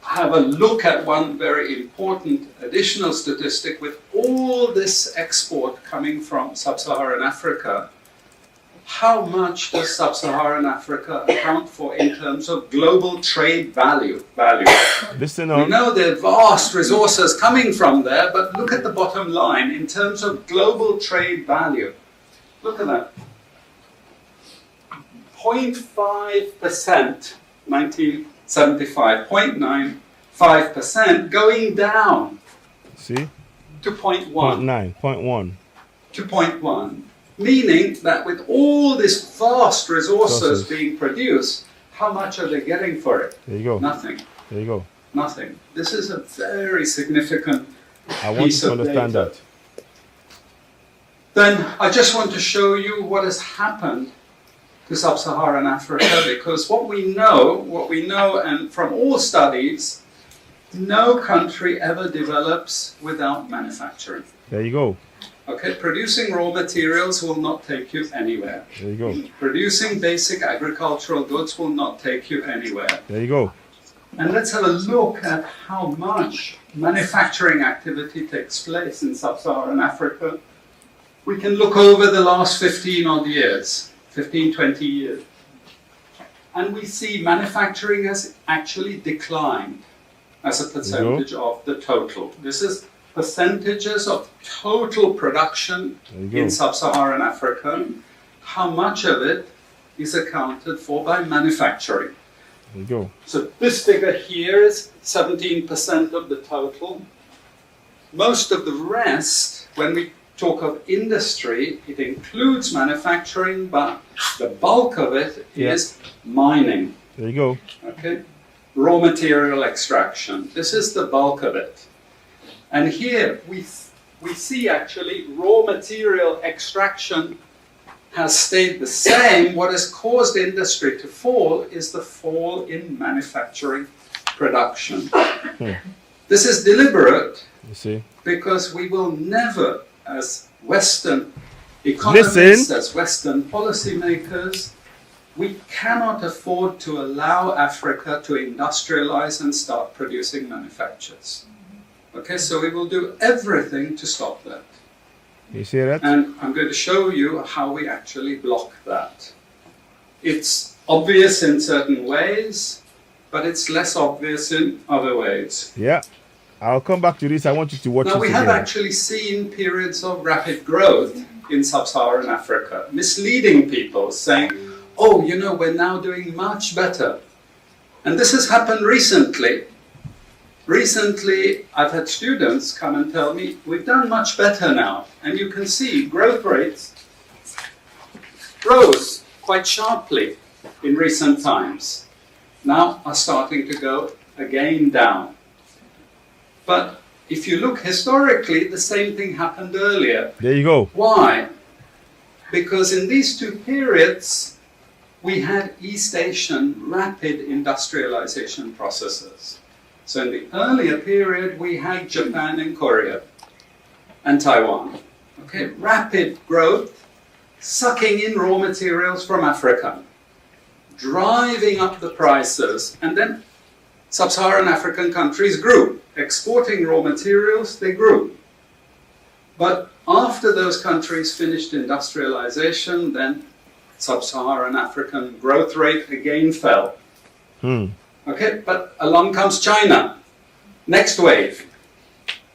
have a look at one very important additional statistic, with all this export coming from sub-Saharan Africa, how much does sub-Saharan Africa account for in terms of global trade value? Listen on. We know there are vast resources coming from there, but look at the bottom line in terms of global trade value. Look at that. 0.5%, 1975, 0.95% going down. See? To 0.1. 0.1. To 0.1. Meaning that with all this vast resources being produced, how much are they getting for it? There you go. Nothing. There you go. Nothing. This is a very significant I want you to understand data. that. Then I just want to show you what has happened to sub-Saharan Africa, because what we know, and from all studies, no country ever develops without manufacturing. There you go. Okay, producing raw materials will not take you anywhere. There you go. Producing basic agricultural goods will not take you anywhere. There you go. And let's have a look at how much manufacturing activity takes place in sub-Saharan Africa. We can look over the last 15 odd years, 15, 20 years. And we see manufacturing has actually declined as a percentage of the total. This is percentages of total production in sub-Saharan Africa. How much of it is accounted for by manufacturing? There you go. So this figure here is 17% of the total. Most of the rest, when we talk of industry, it includes manufacturing, but the bulk of it is mining. There you go. Okay, raw material extraction. This is the bulk of it. And here we see actually raw material extraction has stayed the same. What has caused industry to fall is the fall in manufacturing production. This is deliberate, you see, because we will never, as Western economists, as Western policymakers, we cannot afford to allow Africa to industrialize and start producing manufactures. Okay, so we will do everything to stop that. You see that? And I'm going to show you how we actually block that. It's obvious in certain ways, but it's less obvious in other ways. Yeah, I'll come back to this. I want you to watch now, this we have again. actually seen periods of rapid growth in sub-Saharan Africa, misleading people, saying, oh, you know, we're now doing much better. And this has happened recently. Recently, I've had students come and tell me, we've done much better now. And you can see growth rates rose quite sharply in recent times. Now are starting to go again down. But if you look historically, the same thing happened earlier. There you go. Why? Because in these two periods, we had East Asian rapid industrialization processes. So in the earlier period, we had Japan and Korea and Taiwan. Okay, rapid growth, sucking in raw materials from Africa, driving up the prices, and then sub-Saharan African countries grew. Exporting raw materials, they grew. But after those countries finished industrialization, then sub-Saharan African growth rate again fell. Okay, but along comes China. Next wave.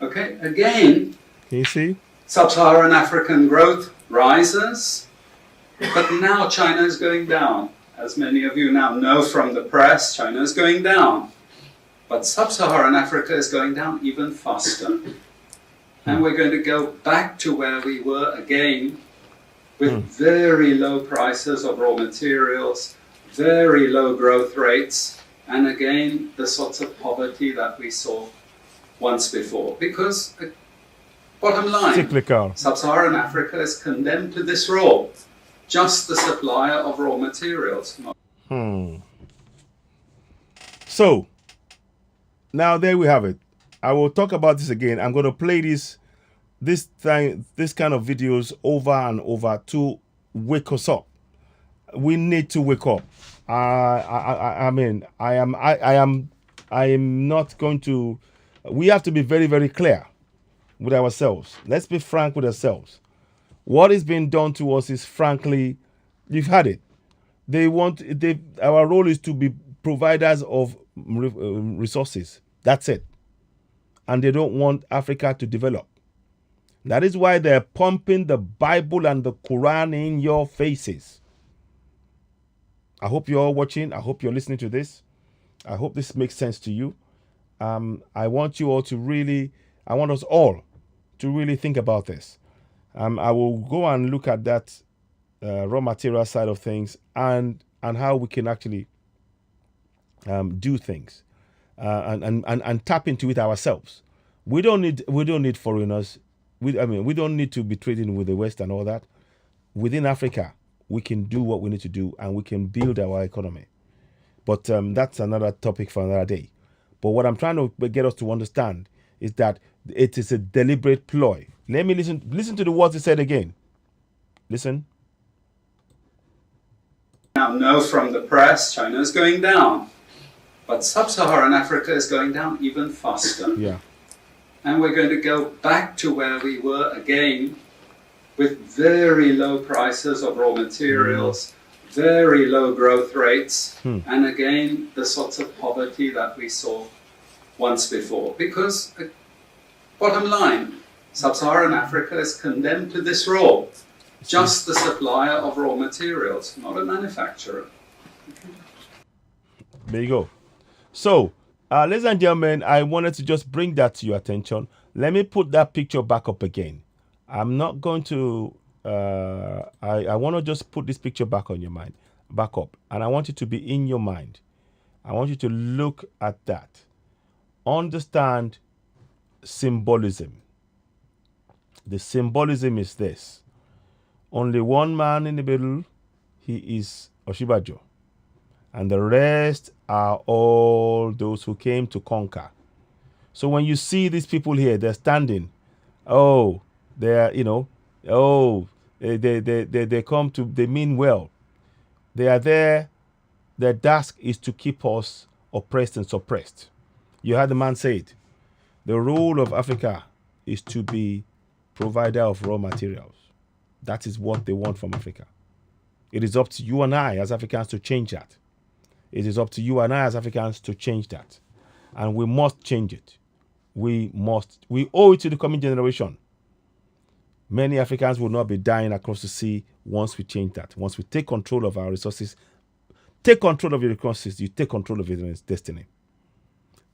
Okay, again, can you see? Sub-Saharan African growth rises, but now China is going down. As many of you now know from the press, China is going down. But sub-Saharan Africa is going down even faster. And we're going to go back to where we were again, with very low prices of raw materials, very low growth rates, and again, the sorts of poverty that we saw once before. Because, bottom line, sub-Saharan Africa is condemned to this role, just the supplier of raw materials. So, now there we have it. I will talk about this again. I'm going to play this kind of videos over and over to wake us up. We need to wake up. I am not going to. We have to be very, very clear with ourselves. Let's be frank with ourselves. What is being done to us is, frankly, you've had it. Our role is to be providers of resources. That's it. And they don't want Africa to develop. That is why they're pumping the Bible and the Quran in your faces. I hope you're all watching. I hope you're listening to this. I hope this makes sense to you. I want you all to really, I want us all to really think about this. I will go and look at that raw material side of things and how we can actually do things and tap into it ourselves. We don't need foreigners. We don't need to be trading with the West and all that. Within Africa, we can do what we need to do and we can build our economy. But that's another topic for another day. But what I'm trying to get us to understand is that it is a deliberate ploy. Let me listen to the words he said again. Listen. Now know from the press, China is going down. But sub-Saharan Africa is going down even faster. Yeah. And we're going to go back to where we were again, with very low prices of raw materials, very low growth rates, and again, the sorts of poverty that we saw once before. Because, bottom line, sub-Saharan Africa is condemned to this role, just the supplier of raw materials, not a manufacturer. There you go. So, ladies and gentlemen, I wanted to just bring that to your attention. Let me put that picture back up again. I'm not going to, I want to just put this picture back on your mind, back up. And I want it to be in your mind. I want you to look at that. Understand symbolism. The symbolism is this. Only one man in the middle, he is Oshibajo. And the rest are all those who came to conquer. So when you see these people here, they're standing. Oh, they're, they come to, they mean well. They are there. Their task is to keep us oppressed and suppressed. You heard the man say it. The role of Africa is to be provider of raw materials. That is what they want from Africa. It is up to you and I as Africans to change that. It is up to you and I as Africans to change that. And we must change it. We must. We owe it to the coming generation. Many Africans will not be dying across the sea once we change that. Once we take control of our resources, take control of your resources, you take control of your destiny.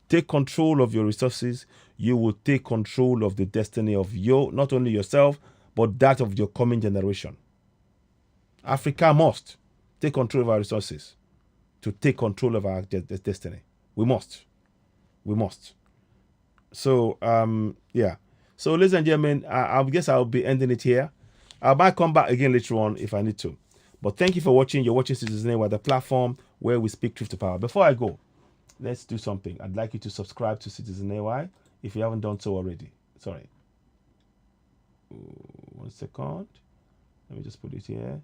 Take control of your resources, you will take control of the destiny of not only yourself, but that of your coming generation. Africa must take control of our resources to take control of our destiny. We must. We must. So, yeah. So, ladies and gentlemen, I guess I'll be ending it here. I might come back again later on if I need to. But thank you for watching. You're watching Citizen AY, the platform where we speak truth to power. Before I go, let's do something. I'd like you to subscribe to Citizen AY if you haven't done so already. Sorry. 1 second. Let me just put it here.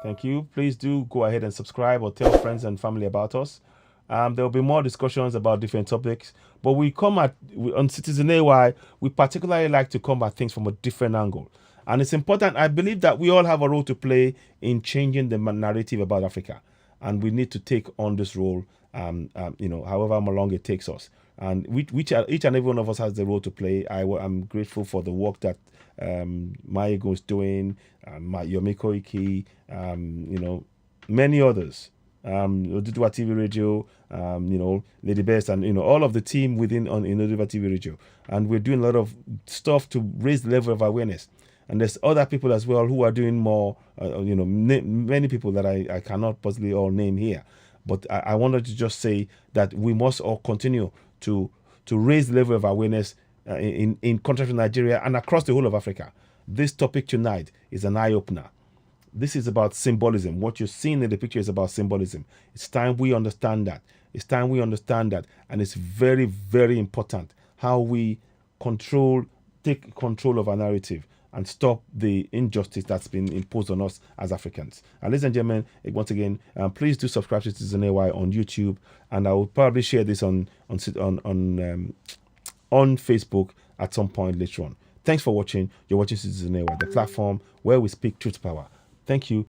Thank you. Please do go ahead and subscribe or tell friends and family about us. There will be more discussions about different topics, but on Citizen AY, we particularly like to come at things from a different angle. And it's important. I believe that we all have a role to play in changing the narrative about Africa, and we need to take on this role, however long it takes us. And each and every one of us has the role to play. I'm grateful for the work that Mayego is doing, Yomiko Iki, many others. Oduduwa TV Radio, Lady Best, and all of the team within Oduduwa TV Radio, and we're doing a lot of stuff to raise the level of awareness. And there's other people as well who are doing more. Many people that I cannot possibly all name here, but I wanted to just say that we must all continue to raise the level of awareness in countries in Nigeria and across the whole of Africa. This topic tonight is an eye opener. This is about symbolism. What you're seeing in the picture is about symbolism. It's time we understand that. It's time we understand that. And it's very, very important how we take control of our narrative and stop the injustice that's been imposed on us as Africans. And ladies and gentlemen, once again, please do subscribe to Citizen AY on YouTube. And I will probably share this on Facebook at some point later on. Thanks for watching. You're watching Citizen AY, the platform where we speak truth to power. Thank you.